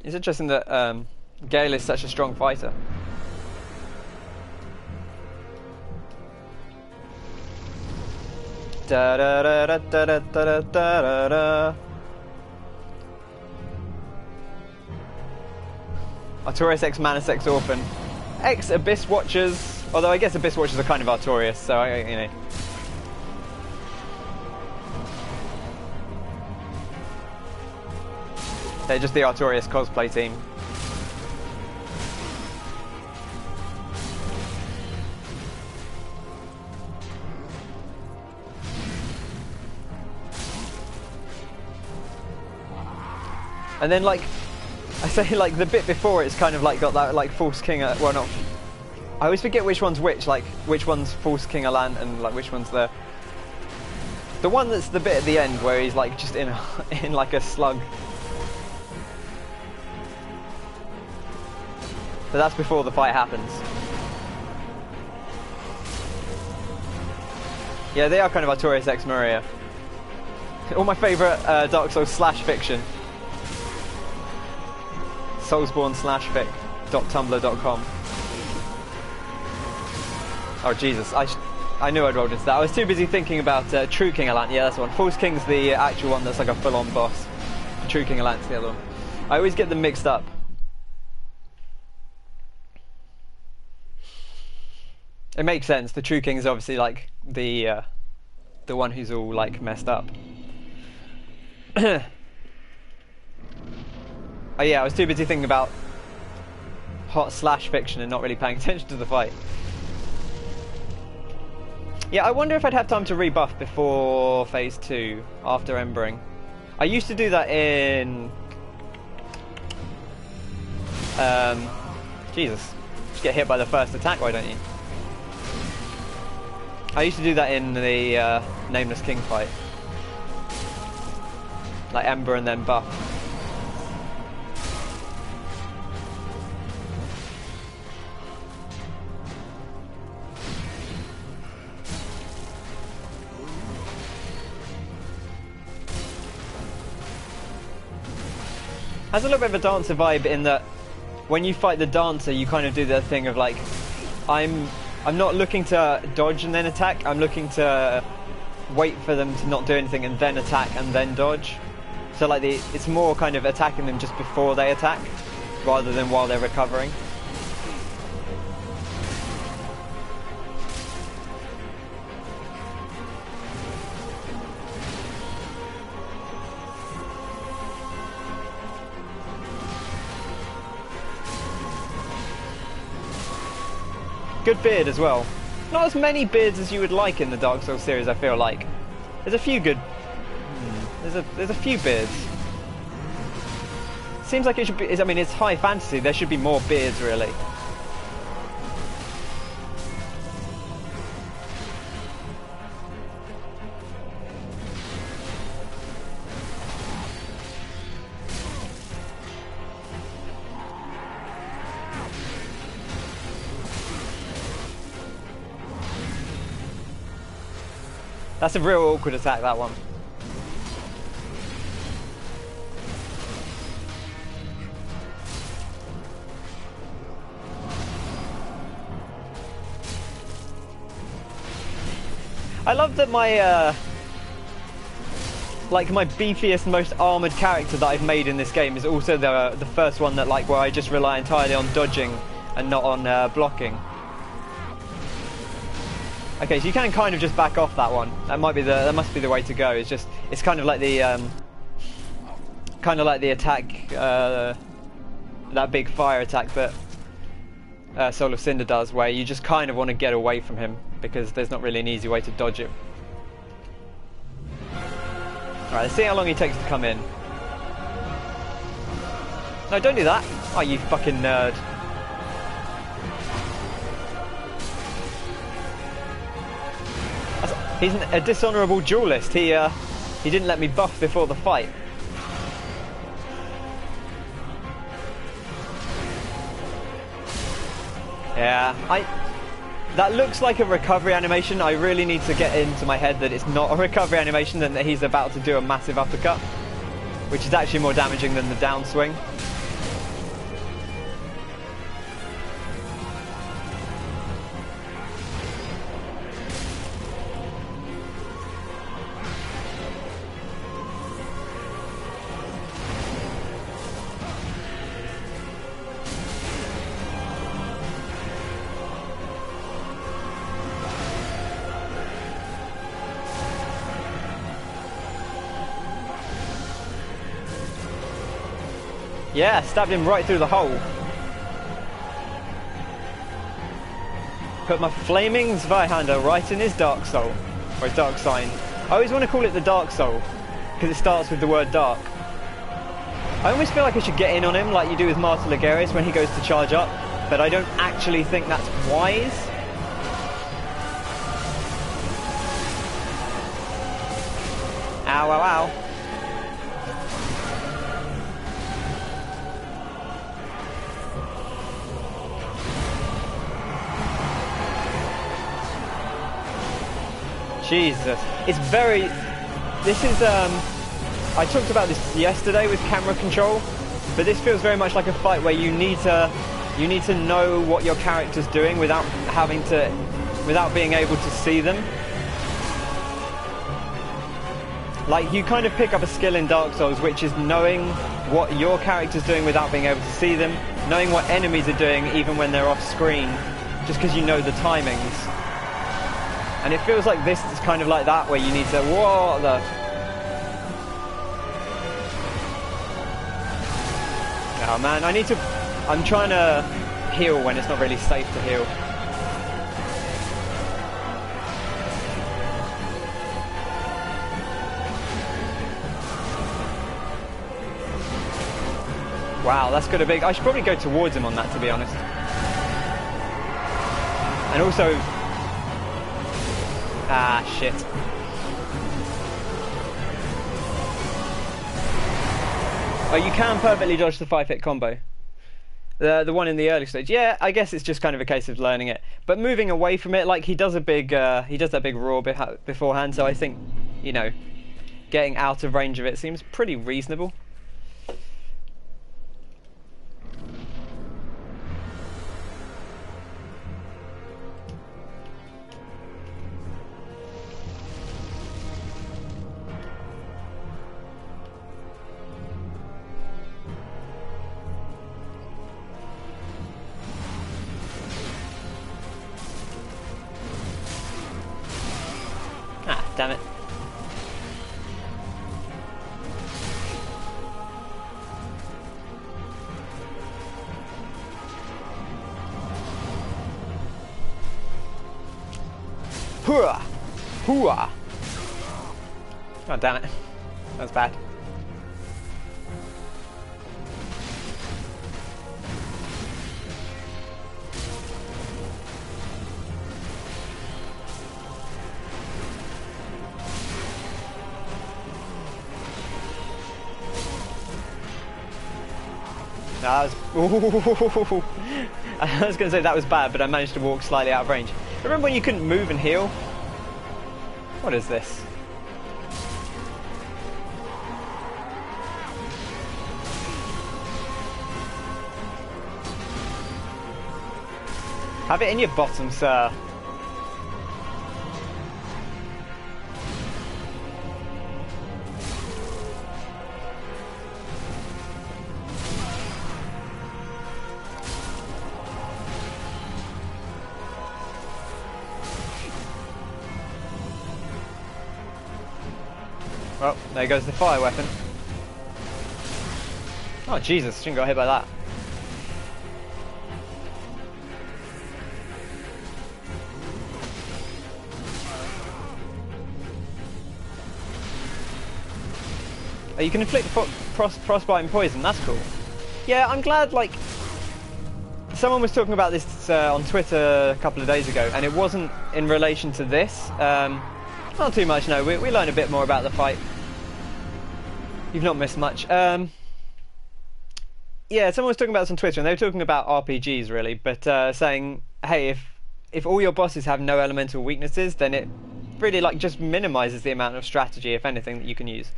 It's interesting that Gale is such a strong fighter. Da da da da da da da da da. Artorias X Manus X Orphan. X Abyss Watchers. Although I guess Abyss Watchers are kind of Artorias, so you know. They're just the Artorias cosplay team. And then, like, I say, like, the bit before it's kind of, like, got that, like, False King, well, not... I always forget which one's which, like, which one's False King Alant and, like, which one's the The one that's the bit at the end where he's like just in in like a slug. But that's before the fight happens. Yeah, they are kind of Artorias Ex Maria. All my favourite Dark Souls slash fiction. Soulsborne/fic.tumblr.com. Oh Jesus, I knew I'd rolled into that. I was too busy thinking about True King Allant. Yeah, that's the one. False King's the actual one that's like a full-on boss. True King Allant's the other one. I always get them mixed up. It makes sense. The True King is obviously like the one who's all like messed up. Oh yeah, I was too busy thinking about hot slash fiction and not really paying attention to the fight. Yeah, I wonder if I'd have time to rebuff before phase 2 after embering. I used to do that in Jesus, just get hit by the first attack, why don't you? I used to do that in the Nameless King fight. Like Ember and then buff. Has a little bit of a dancer vibe in that when you fight the dancer you kind of do the thing of like I'm not looking to dodge and then attack, I'm looking to wait for them to not do anything and then attack and then dodge. So like it's more kind of attacking them just before they attack rather than while they're recovering. Good beard as well. Not as many beards as you would like in the Dark Souls series, I feel like. There's a few good... There's a few beards. Seems like it should be... I mean, it's high fantasy. There should be more beards, really. That's a real awkward attack, that one. I love that my, like my beefiest, most armoured character that I've made in this game is also the first one that like where I just rely entirely on dodging and not on blocking. Okay, so you can kind of just back off that one. That must be the way to go. It's kind of like the attack, that big fire attack that Soul of Cinder does, where you just kind of want to get away from him because there's not really an easy way to dodge it. Alright, let's see how long he takes to come in. No, don't do that. Oh, you fucking nerd. He's a dishonourable duelist. He didn't let me buff before the fight. Yeah, that looks like a recovery animation. I really need to get into my head that it's not a recovery animation and that he's about to do a massive uppercut, which is actually more damaging than the downswing. Yeah, stabbed him right through the hole. Put my flaming Zweihander right in his Dark Soul, or his Dark Sign. I always want to call it the Dark Soul, because it starts with the word dark. I almost feel like I should get in on him like you do with Martyr Ligarius when he goes to charge up, but I don't actually think that's wise. Ow, ow, ow. Jesus. It's very... This is, I talked about this yesterday with camera control, but this feels very much like a fight where you need to know what your character's doing without being able to see them. Like, you kind of pick up a skill in Dark Souls, which is knowing what your character's doing without being able to see them, knowing what enemies are doing even when they're off screen, just because you know the timings. And it feels like this is kind of like that, where you need to... What the... Oh man, I'm trying to heal when it's not really safe to heal. Wow, that's got a big... I should probably go towards him on that, to be honest. And also... Ah, shit. Oh, you can perfectly dodge the 5-hit combo. The one in the early stage. Yeah, I guess it's just kind of a case of learning it. But moving away from it, like, he does that big roar beforehand, so I think, you know, getting out of range of it seems pretty reasonable. Damn it. Hooah! Hooah! Oh, damn it. That was bad. That was... Ooh. I was going to say that was bad, but I managed to walk slightly out of range. Remember when you couldn't move and heal? What is this? Have it in your bottom, sir. Well, there goes the fire weapon. Oh Jesus, shouldn't got hit by that. Oh, you can inflict frostbite and poison, that's cool. Yeah, I'm glad, like... Someone was talking about this on Twitter a couple of days ago, and it wasn't in relation to this. Not too much, no. We learn a bit more about the fight. You've not missed much. Yeah, someone was talking about this on Twitter, and they were talking about RPGs, really, but saying, hey, if all your bosses have no elemental weaknesses, then it really, like, just minimises the amount of strategy, if anything, that you can use.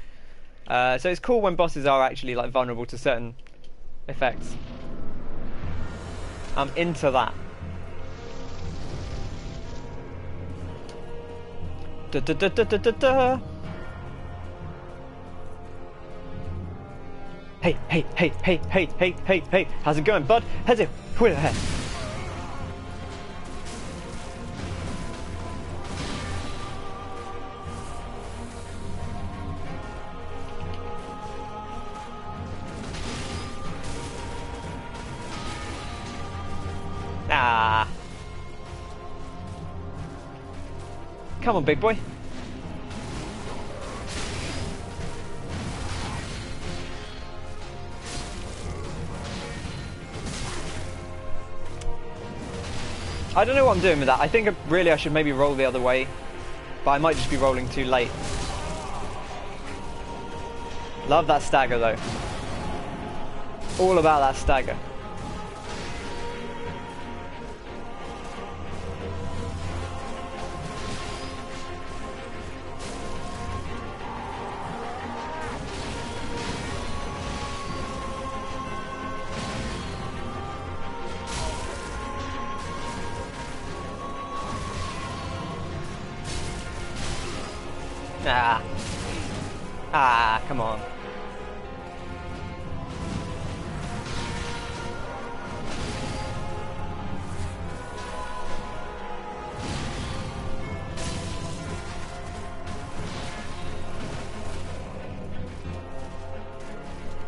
So it's cool when bosses are actually, like, vulnerable to certain effects. I'm into that. Da, da, da, da, da, da, da. Hey, hey, hey, hey, hey, hey, hey, hey. How's it going, bud? How's it? Put it ahead. Ah. Come on, big boy. I don't know what I'm doing with that. I think really I should maybe roll the other way, but I might just be rolling too late. Love that stagger though. All about that stagger. Ah, come on.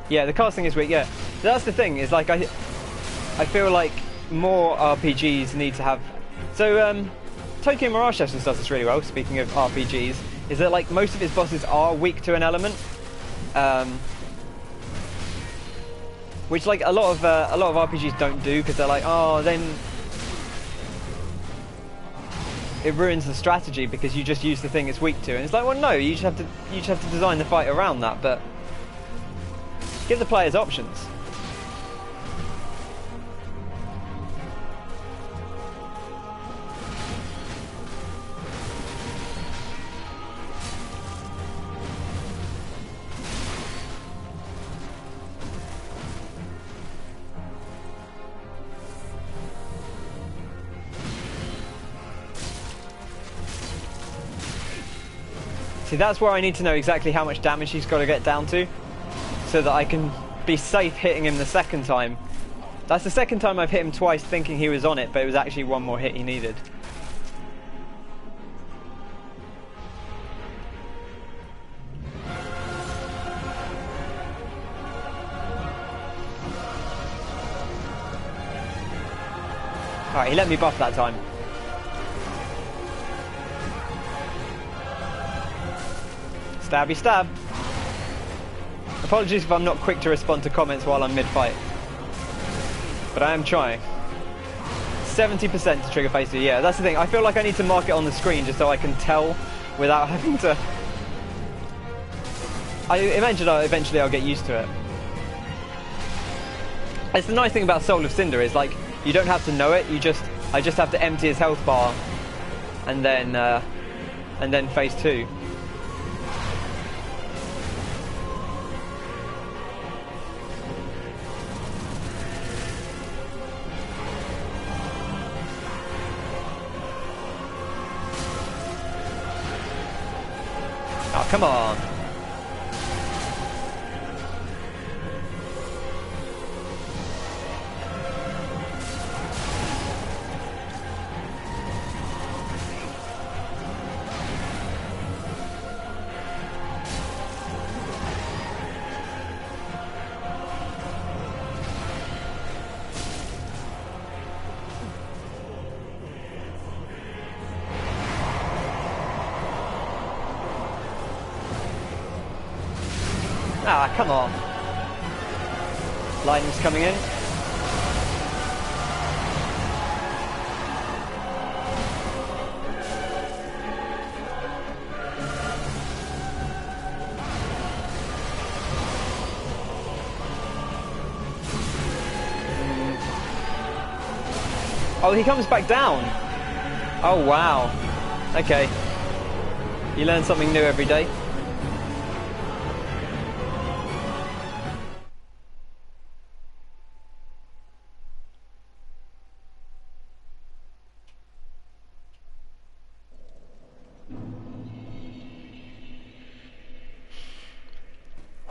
Yeah, the casting is weak, yeah. That's the thing, is like I feel like more RPGs need to have... So, Tokyo Mirage Sessions does this really well, speaking of RPGs, is that like most of its bosses are weak to an element. Which like a lot of RPGs don't do, because they're like, oh, then it ruins the strategy because you just use the thing it's weak to. And it's like, well, no, you just have to design the fight around that, but give the players options. See, that's where I need to know exactly how much damage he's got to get down to, so that I can be safe hitting him the second time. That's the second time I've hit him twice thinking he was on it, but it was actually one more hit he needed. Alright, he let me buff that time. Stabby stab. Apologies if I'm not quick to respond to comments while I'm mid-fight. But I am trying. 70% to trigger phase 2. Yeah, that's the thing. I feel like I need to mark it on the screen just so I can tell without having to... I imagine eventually I'll get used to it. It's the nice thing about Soul of Cinder is like, you don't have to know it, I just have to empty his health bar and then phase 2. Oh, come on. Ah, come on. Lightning's coming in. Oh, he comes back down. Oh, wow. Okay. You learn something new every day.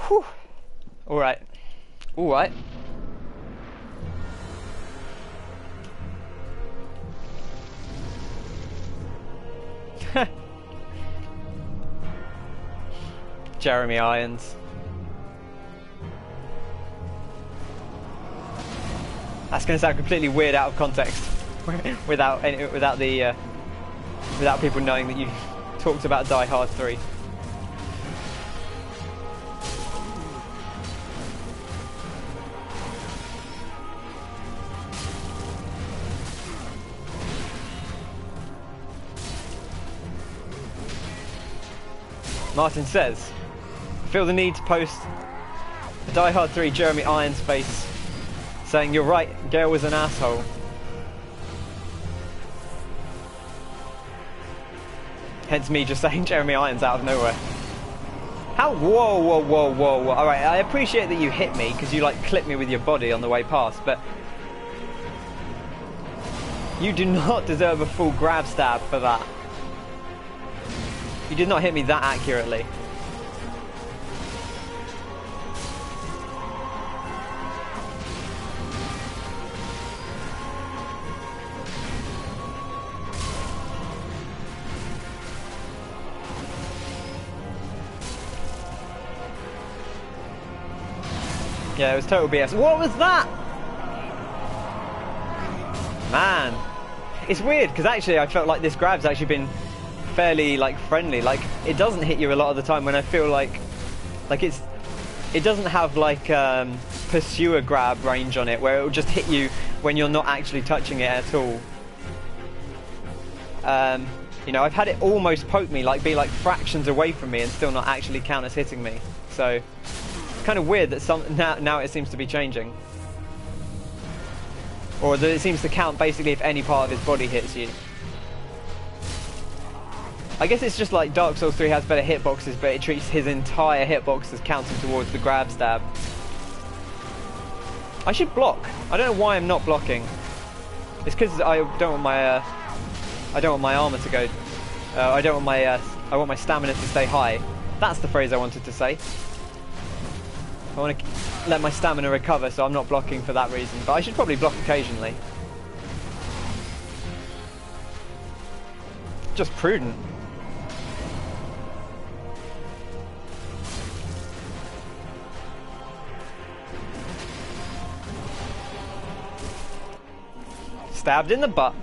Whew. All right. All right. Jeremy Irons. That's going to sound completely weird out of context, without people knowing that you talked about Die Hard 3. Martin says, feel the need to post a Die Hard 3 Jeremy Irons face saying, "You're right, Gale was an asshole." Hence me just saying Jeremy Irons out of nowhere. How? Whoa, whoa, whoa, whoa, whoa. Alright, I appreciate that you hit me because you like clipped me with your body on the way past, but you do not deserve a full grab stab for that. You did not hit me that accurately. Yeah, it was total BS. What was that? Man. It's weird, because actually I felt like this grab's actually been fairly, like, friendly. Like, it doesn't hit you a lot of the time when I feel like it doesn't have, like, pursuer grab range on it, where it will just hit you when you're not actually touching it at all. You know, I've had it almost poke me, like, be, like, fractions away from me and still not actually count as hitting me. So kind of weird that now it seems to be changing, or that it seems to count basically if any part of his body hits you. I guess it's just like Dark Souls 3 has better hitboxes, but it treats his entire hitbox as counting towards the grab stab. I should block. I don't know why I'm not blocking. It's because I don't want my armor to go. I want my stamina to stay high. That's the phrase I wanted to say. I want to let my stamina recover, so I'm not blocking for that reason. But I should probably block occasionally. Just prudent. Stabbed in the butt.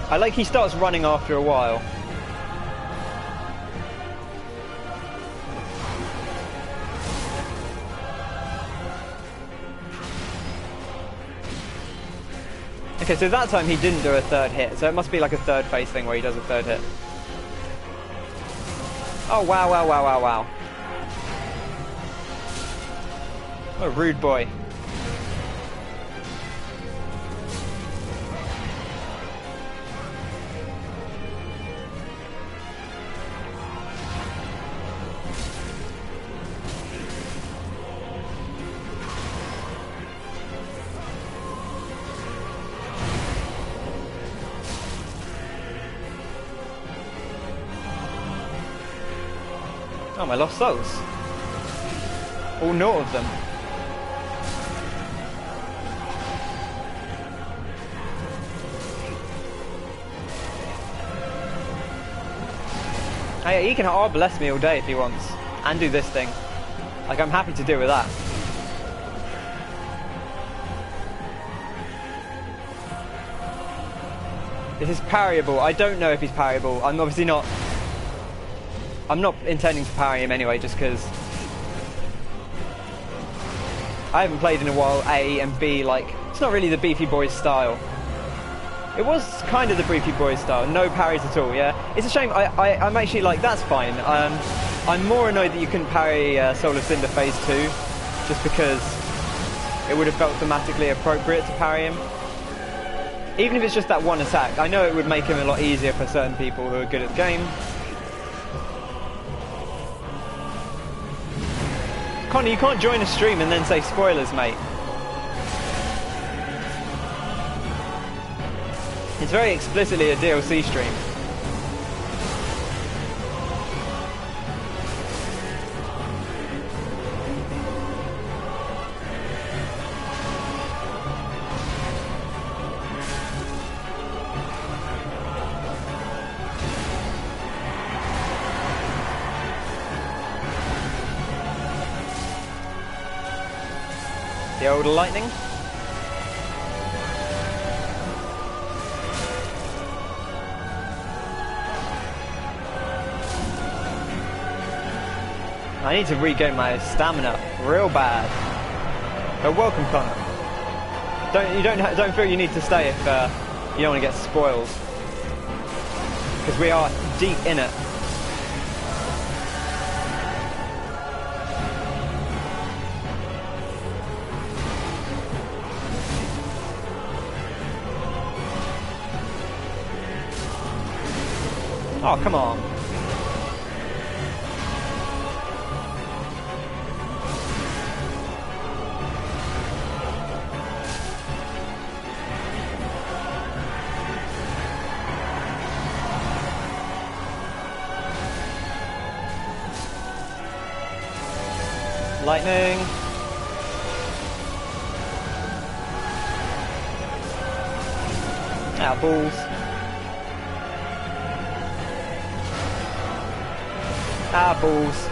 I like he starts running after a while. Okay, so that time he didn't do a third hit, so it must be like a third phase thing where he does a third hit. Oh, wow, wow, wow, wow, wow. What a rude boy. Oh, my lost souls. All naught of them. Hey, he can arbalest me all day if he wants. And do this thing. Like, I'm happy to deal with that. This is parryable. I don't know if he's parryable. I'm obviously not... I'm not intending to parry him anyway, just because I haven't played in a while, A, and B, like, it's not really the Beefy Boy style. It was kind of the Beefy Boy style, no parries at all, yeah? It's a shame, I'm actually like, that's fine. I'm more annoyed that you couldn't parry Soul of Cinder Phase 2, just because it would have felt thematically appropriate to parry him. Even if it's just that one attack, I know it would make him a lot easier for certain people who are good at the game. Connor, you can't join a stream and then say spoilers, mate. It's very explicitly a DLC stream. The old lightning. I need to regain my stamina real bad. But welcome, Connor. Don't feel you need to stay You don't want to get spoiled. Because we are deep in it. Oh, come on. Lightning. Apples. Apples.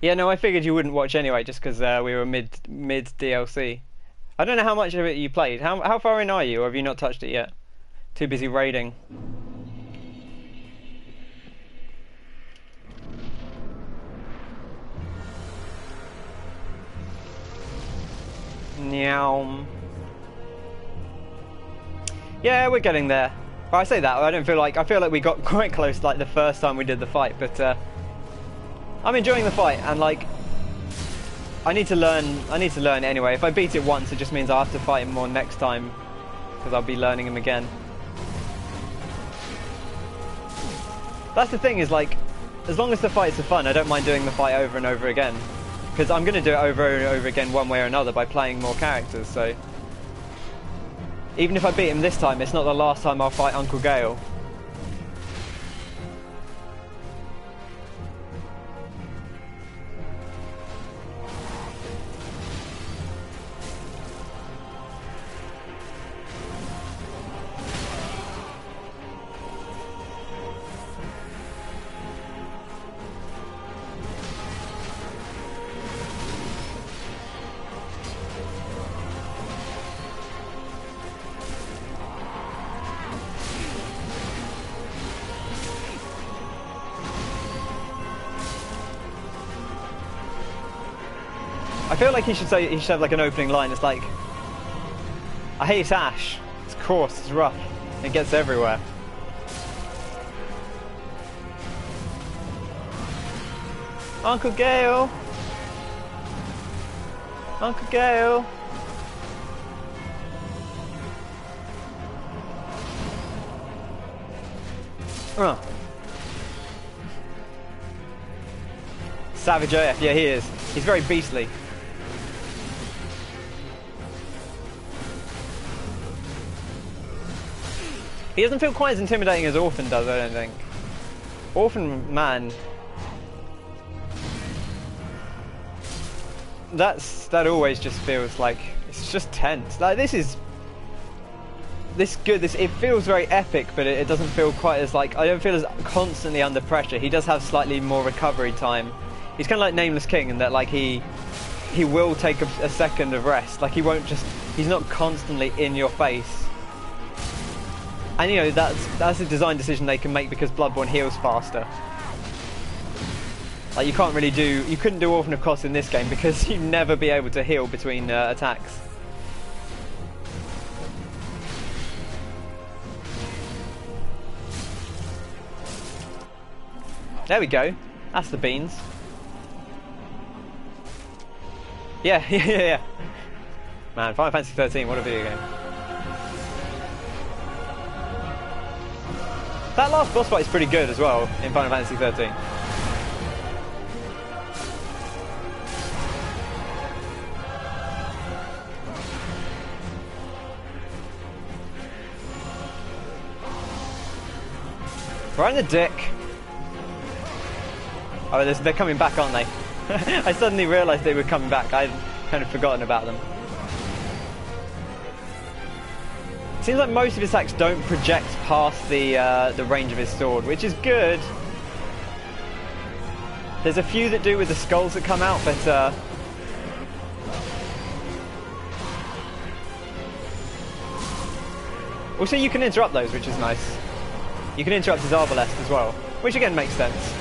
Yeah, no, I figured you wouldn't watch anyway, just because we were mid DLC. I don't know how much of it you played. How far in are you, or have you not touched it yet? Too busy raiding. Meow. Yeah, we're getting there. Well, I say that, I feel like we got quite close like the first time we did the fight, but I'm enjoying the fight, and like I need to learn anyway. If I beat it once, it just means I'll have to fight him more next time, because I'll be learning him again. That's the thing, is like, as long as the fights are fun, I don't mind doing the fight over and over again. Because I'm going to do it over and over again one way or another by playing more characters, so... Even if I beat him this time, it's not the last time I'll fight Uncle Gale. I feel like he should have like an opening line. It's like, I hate Ash. It's coarse, it's rough, it gets everywhere. Uncle Gale! Uncle Gale! Savage AF, yeah, he is. He's very beastly. He doesn't feel quite as intimidating as Orphan does, I don't think. Orphan, man. That always just feels like, it's just tense. Like, it feels very epic, but it doesn't feel quite as like, I don't feel as constantly under pressure. He does have slightly more recovery time. He's kind of like Nameless King in that, like, he will take a second of rest. Like, he's not constantly in your face. And you know, that's a design decision they can make because Bloodborne heals faster. Like, you couldn't do Orphan of Kos in this game because you'd never be able to heal between attacks. There we go. That's the beans. Yeah, yeah. Man, Final Fantasy 13, what a video game. That last boss fight is pretty good as well in Final Fantasy 13. Right in the dick. Oh, they're coming back, aren't they? I suddenly realised they were coming back. I'd kind of forgotten about them. Seems like most of his attacks don't project past the range of his sword, which is good. There's a few that do with the skulls that come out, but also you can interrupt those, which is nice. You can interrupt his Arbalest as well, which again makes sense.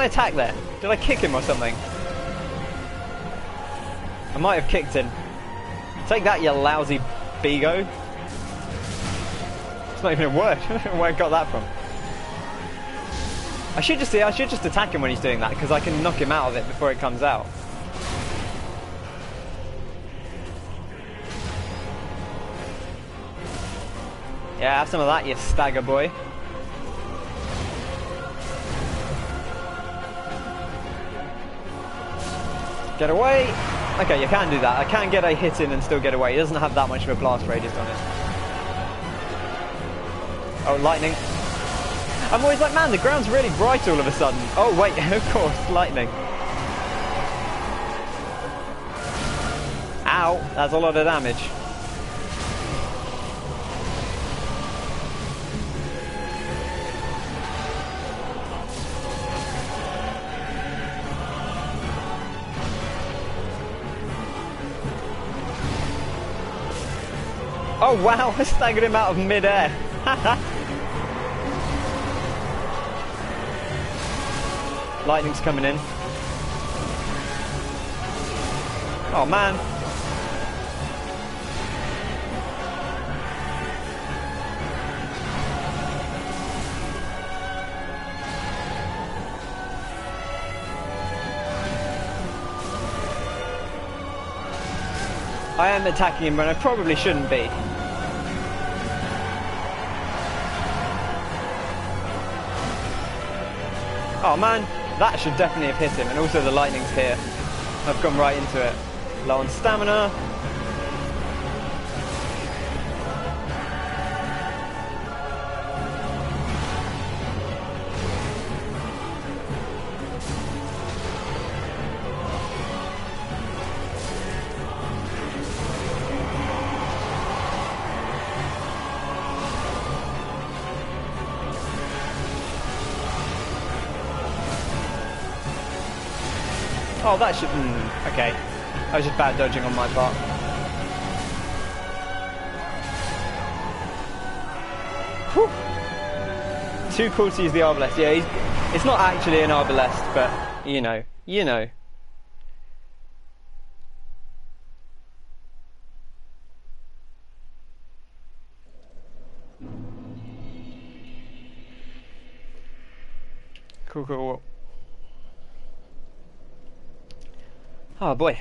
I attack there? Did I kick him or something? I might have kicked him. Take that, you lousy bigo. It's not even a word. I don't know where I got that from. I should just attack him when he's doing that, because I can knock him out of it before it comes out. Yeah, have some of that, you stagger boy. Get away! Okay, you can do that. I can get a hit in and still get away. He doesn't have that much of a blast radius on it. Oh, lightning. I'm always like, man, the ground's really bright all of a sudden. Oh, wait, of course, lightning. Ow, that's a lot of damage. Oh wow, I staggered him out of mid-air. Lightning's coming in. Oh man. I am attacking him when I probably shouldn't be. Oh man, that should definitely have hit him, and also the lightning's here. I've gone right into it. Low on stamina. Oh, that should... okay. That was just bad dodging on my part. Whew. Too cool to use the arbalest. Yeah, it's not actually an arbalest, but, you know. You know. Cool, cool. Oh boy.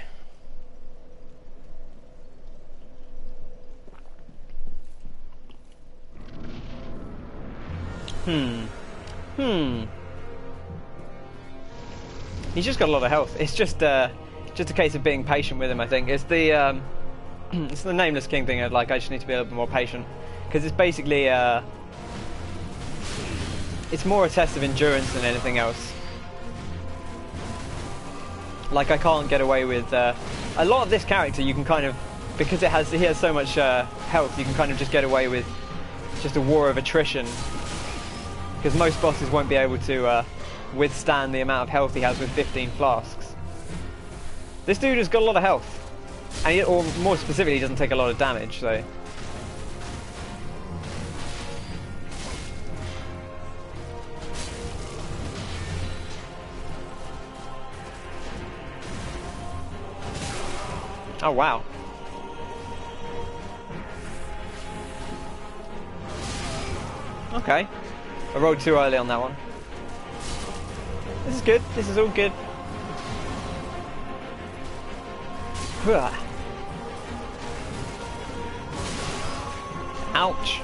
He's just got a lot of health. It's just a case of being patient with him, I think. It's the it's the Nameless King thing of like I just need to be a little bit more patient, because it's basically it's more a test of endurance than anything else. Like I can't get away with a lot of this character. You can kind of, because he has so much health, you can kind of just get away with just a war of attrition, because most bosses won't be able to withstand the amount of health he has with 15 flasks. This dude has got a lot of health, and or more specifically, he doesn't take a lot of damage. So. Oh wow. Okay. I rolled too early on that one. This is good. This is all good. Ouch.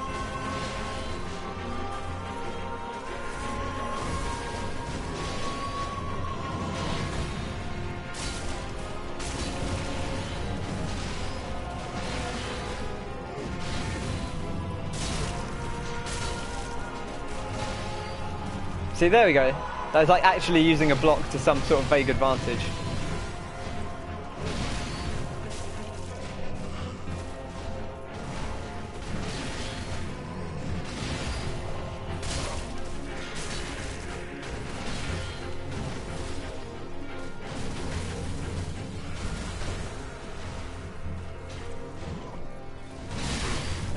See, there we go. That was like actually using a block to some sort of vague advantage.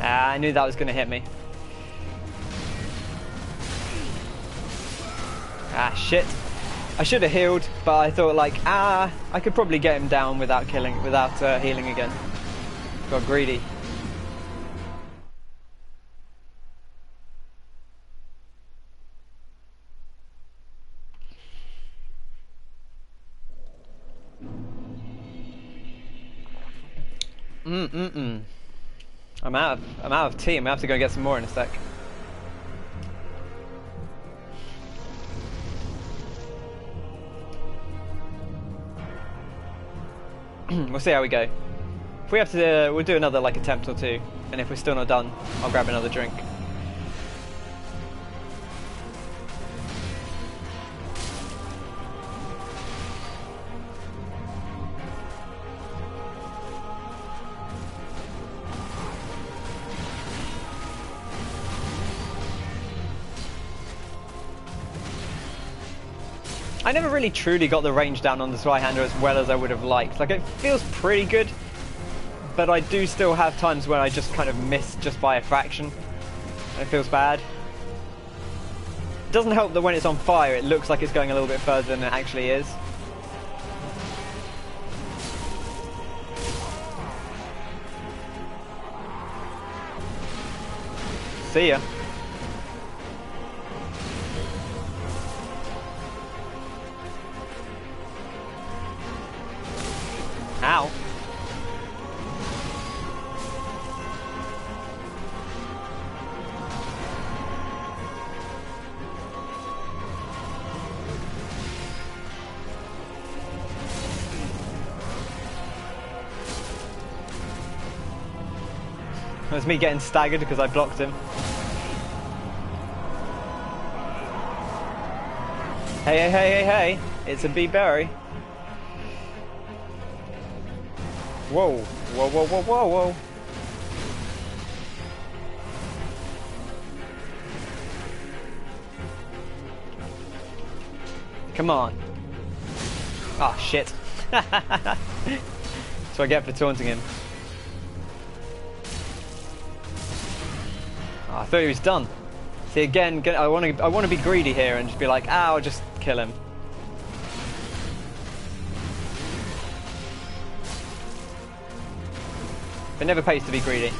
I knew that was going to hit me. Ah, shit. I should have healed, but I thought like, I could probably get him down without healing again. Got greedy. I'm out of tea. I'm gonna have to go get some more in a sec. We'll see how we go. If we have to, we'll do another like attempt or two, and if we're still not done, I'll grab another drink. I never really truly got the range down on the Zweihander as well as I would have liked. Like, it feels pretty good, but I do still have times where I just kind of miss just by a fraction. It feels bad. It doesn't help that when it's on fire, it looks like it's going a little bit further than it actually is. See ya. Ow. It was me getting staggered because I blocked him. Hey, hey, hey, hey, hey. It's a bee berry. Whoa, whoa, whoa, whoa, whoa, whoa. Come on. Ah, oh, shit. So I get for taunting him. Oh, I thought he was done. See, again, I want to be greedy here and just be like, I'll just kill him. It never pays to be greedy.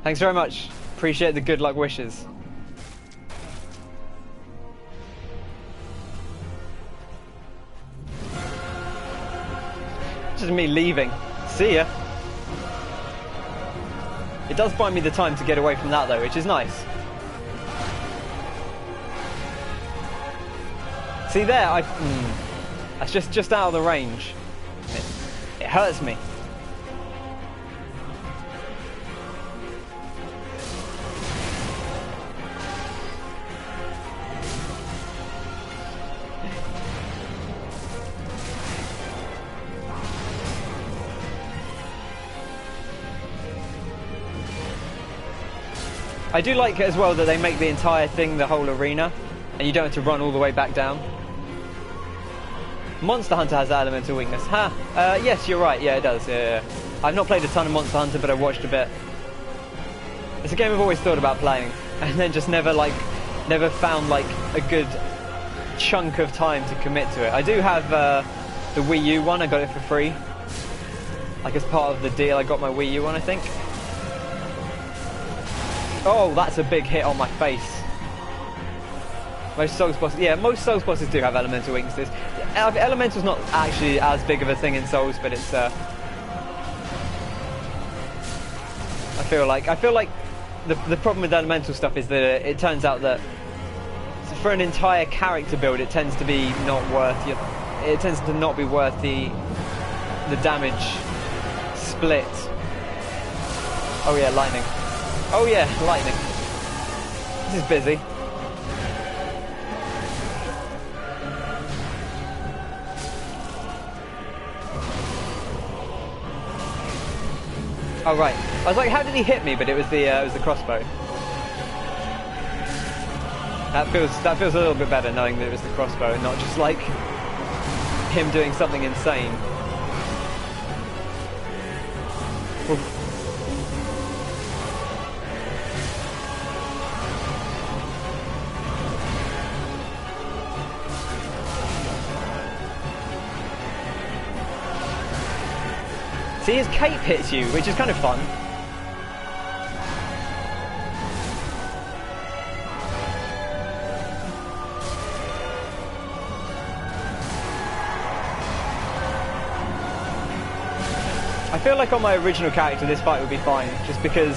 Thanks very much. Appreciate the good luck wishes. Just me leaving. See ya. It does buy me the time to get away from that though, which is nice. See there, that's just out of the range. It hurts me. I do like it as well that they make the entire thing the whole arena, and you don't have to run all the way back down. Monster Hunter has that elemental weakness. Yes, you're right. Yeah, it does. Yeah. I've not played a ton of Monster Hunter, but I watched a bit. It's a game I've always thought about playing, and then just never found like a good chunk of time to commit to it. I do have the Wii U one. I got it for free. Like as part of the deal, I got my Wii U one, I think. Oh, that's a big hit on my face. Most Souls bosses, yeah, most Souls bosses do have elemental weaknesses. Elemental's not actually as big of a thing in Souls, but it's. I feel like the problem with elemental stuff is that it turns out that for an entire character build, it tends to be not worth. It tends to not be worth the damage split. Oh yeah, lightning. Oh yeah, lightning. This is busy. Oh right. I was like, how did he hit me? But it was the crossbow. That feels a little bit better knowing that it was the crossbow and not just like him doing something insane. See, his cape hits you, which is kind of fun. I feel like on my original character this fight would be fine, just because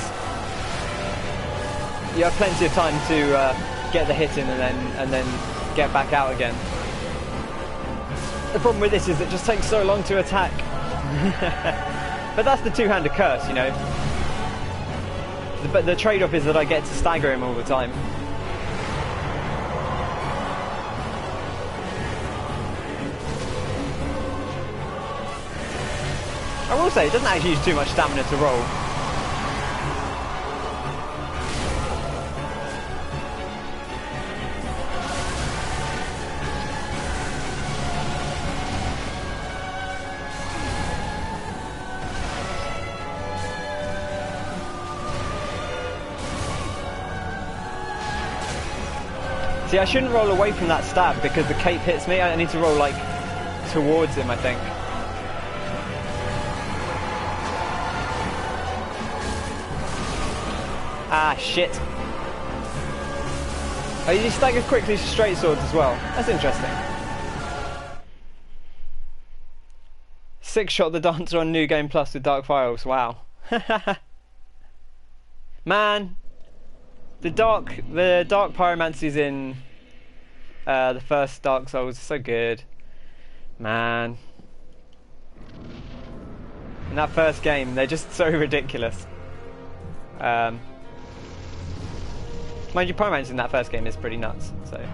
you have plenty of time to get the hit in and then get back out again. The problem with this is it just takes so long to attack. But that's the two-handed curse, you know. But the trade-off is that I get to stagger him all the time. I will say, it doesn't actually use too much stamina to roll. See, I shouldn't roll away from that stab because the cape hits me. I need to roll, like, towards him, I think. Ah, shit. Oh, you stagger quickly to straight swords as well. That's interesting. 6-shot the dancer on New Game Plus with Dark Files. Wow. Man, the dark pyromancies in the first Dark Souls are so good. Man. In that first game, they're just so ridiculous. Mind you, pyromancy in that first game is pretty nuts, so...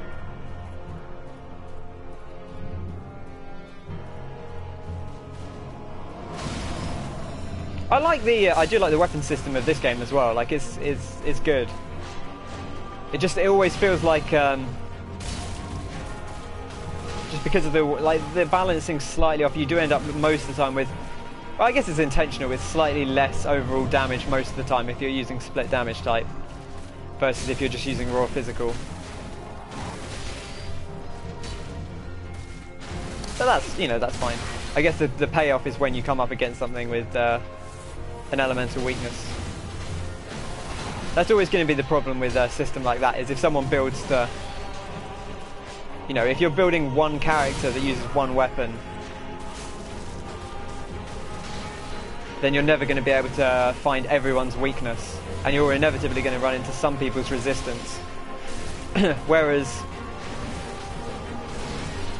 I do like the weapon system of this game as well. Like, it's good. It always feels like, just because of the balancing slightly off, you do end up most of the time with, well, I guess it's intentional, with slightly less overall damage most of the time if you're using split damage type. Versus if you're just using raw physical. So that's, you know, that's fine. I guess the payoff is when you come up against something with an elemental weakness. That's always going to be the problem with a system like that, is if someone builds the... You know, if you're building one character that uses one weapon, then you're never going to be able to find everyone's weakness. And you're inevitably going to run into some people's resistance. Whereas,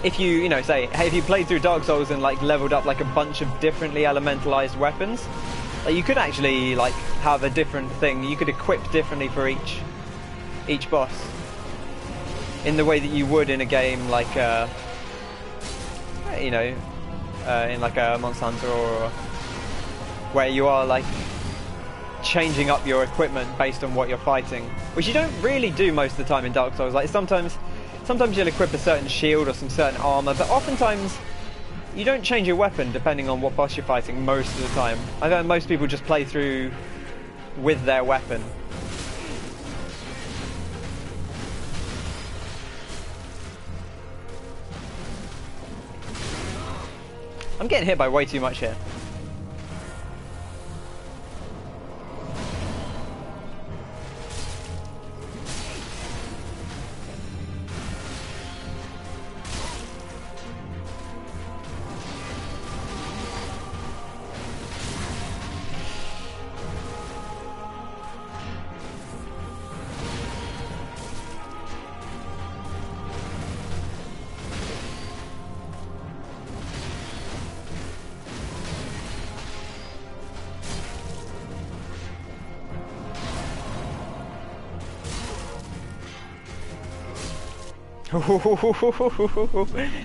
if you know, say, hey, if you played through Dark Souls and like leveled up like a bunch of differently elementalized weapons, like, you could actually like have a different thing. You could equip differently for each boss, in the way that you would in a game like, you know, in like a Monster Hunter, or where you are like changing up your equipment based on what you're fighting, which you don't really do most of the time in Dark Souls. Like, sometimes you'll equip a certain shield or some certain armor, but oftentimes you don't change your weapon depending on what boss you're fighting most of the time. I know most people just play through with their weapon. I'm getting hit by way too much here.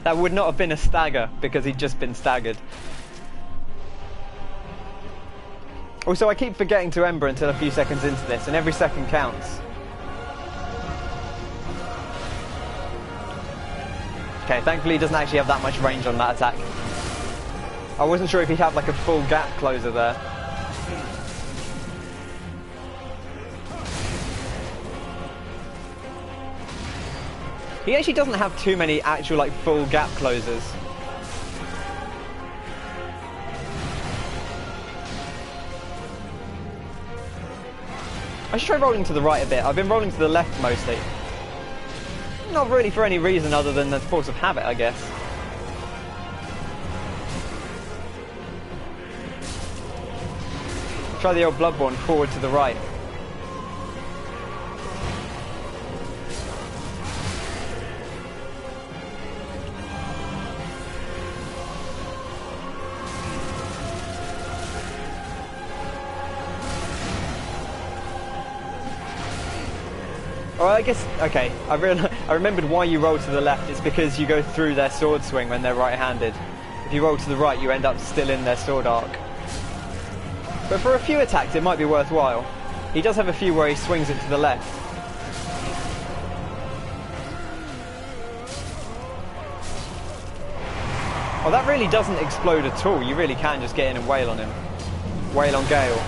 That would not have been a stagger because he'd just been staggered. Also, I keep forgetting to Ember until a few seconds into this, and every second counts. Okay, thankfully he doesn't actually have that much range on that attack. I wasn't sure if he'd have like a full gap closer there. He actually doesn't have too many actual like full gap closers. I should try rolling to the right a bit. I've been rolling to the left mostly. Not really for any reason other than the force of habit, I guess. Try the old Bloodborne forward to the right. Well, I guess, okay, I remembered why you roll to the left. It's because you go through their sword swing when they're right-handed. If you roll to the right, you end up still in their sword arc. But for a few attacks, it might be worthwhile. He does have a few where he swings it to the left. Oh, that really doesn't explode at all. You really can just get in and wail on him. Wail on Gale.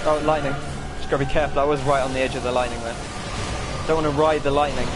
Oh, lightning. Just gotta be careful. I was right on the edge of the lightning there. Don't want to ride the lightning.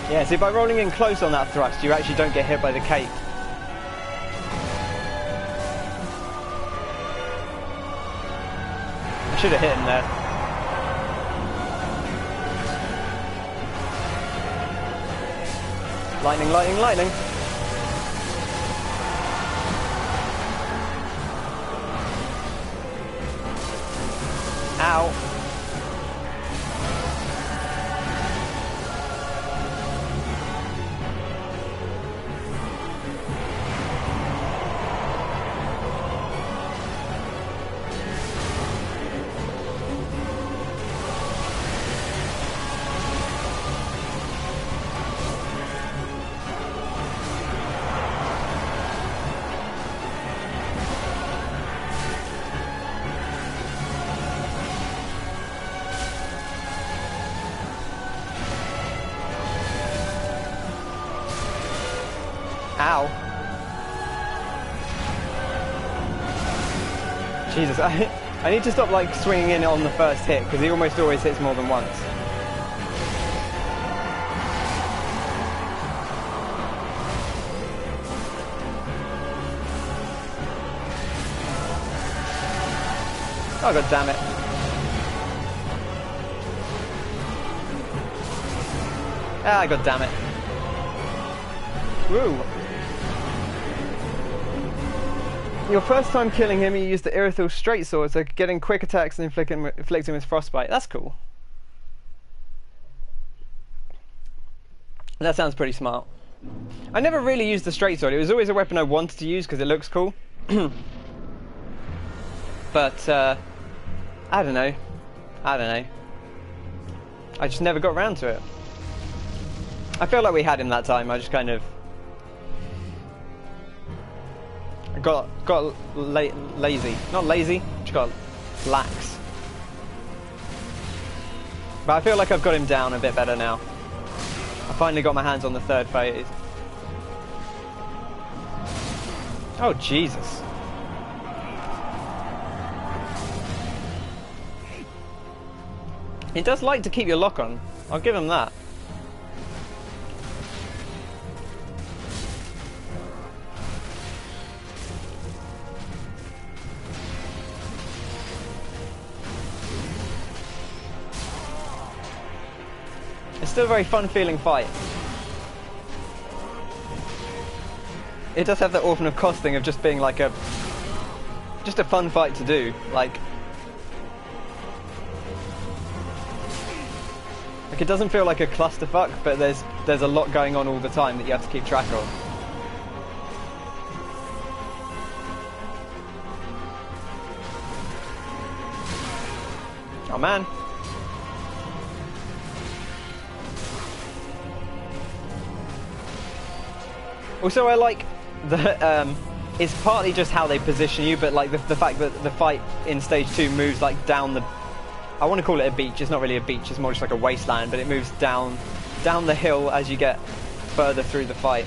Yeah, see, by rolling in close on that thrust, you actually don't get hit by the cape. I should have hit him there. Lightning, lightning, lightning. Ow. Ow. Jesus, I need to stop like swinging in on the first hit because he almost always hits more than once. Oh, god damn it. Ah, god damn it. Woo. Your first time killing him, you used the Irithel straight sword, so getting quick attacks and inflicting with frostbite. That's cool. That sounds pretty smart. I never really used the straight sword. It was always a weapon I wanted to use because it looks cool. But, I don't know. I just never got around to it. I feel like we had him that time. I just kind of got lazy. Not lazy, just got lax. But I feel like I've got him down a bit better now. I finally got my hands on the third phase. Oh, Jesus. He does like to keep your lock on. I'll give him that. It's still a very fun feeling fight. it does have that Orphan of Kos thing of just being like just a fun fight to do. Like it doesn't feel like a clusterfuck, but there's a lot going on all the time that you have to keep track of. Oh man. Also, I like that it's partly just how they position you, but like the fact that the fight in stage 2 moves like down the... I want to call it a beach. It's not really a beach. It's more just like a wasteland, but it moves down the hill as you get further through the fight.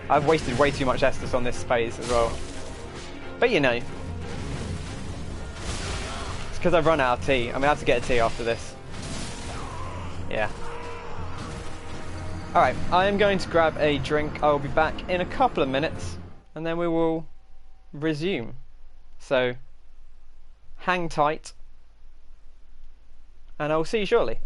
I've wasted way too much Estus on this phase as well. But you know, it's because I've run out of tea. I'm gonna have to get a tea after this. Yeah. Alright, I am going to grab a drink. I will be back in a couple of minutes, and then we will resume. So, hang tight, and I will see you shortly.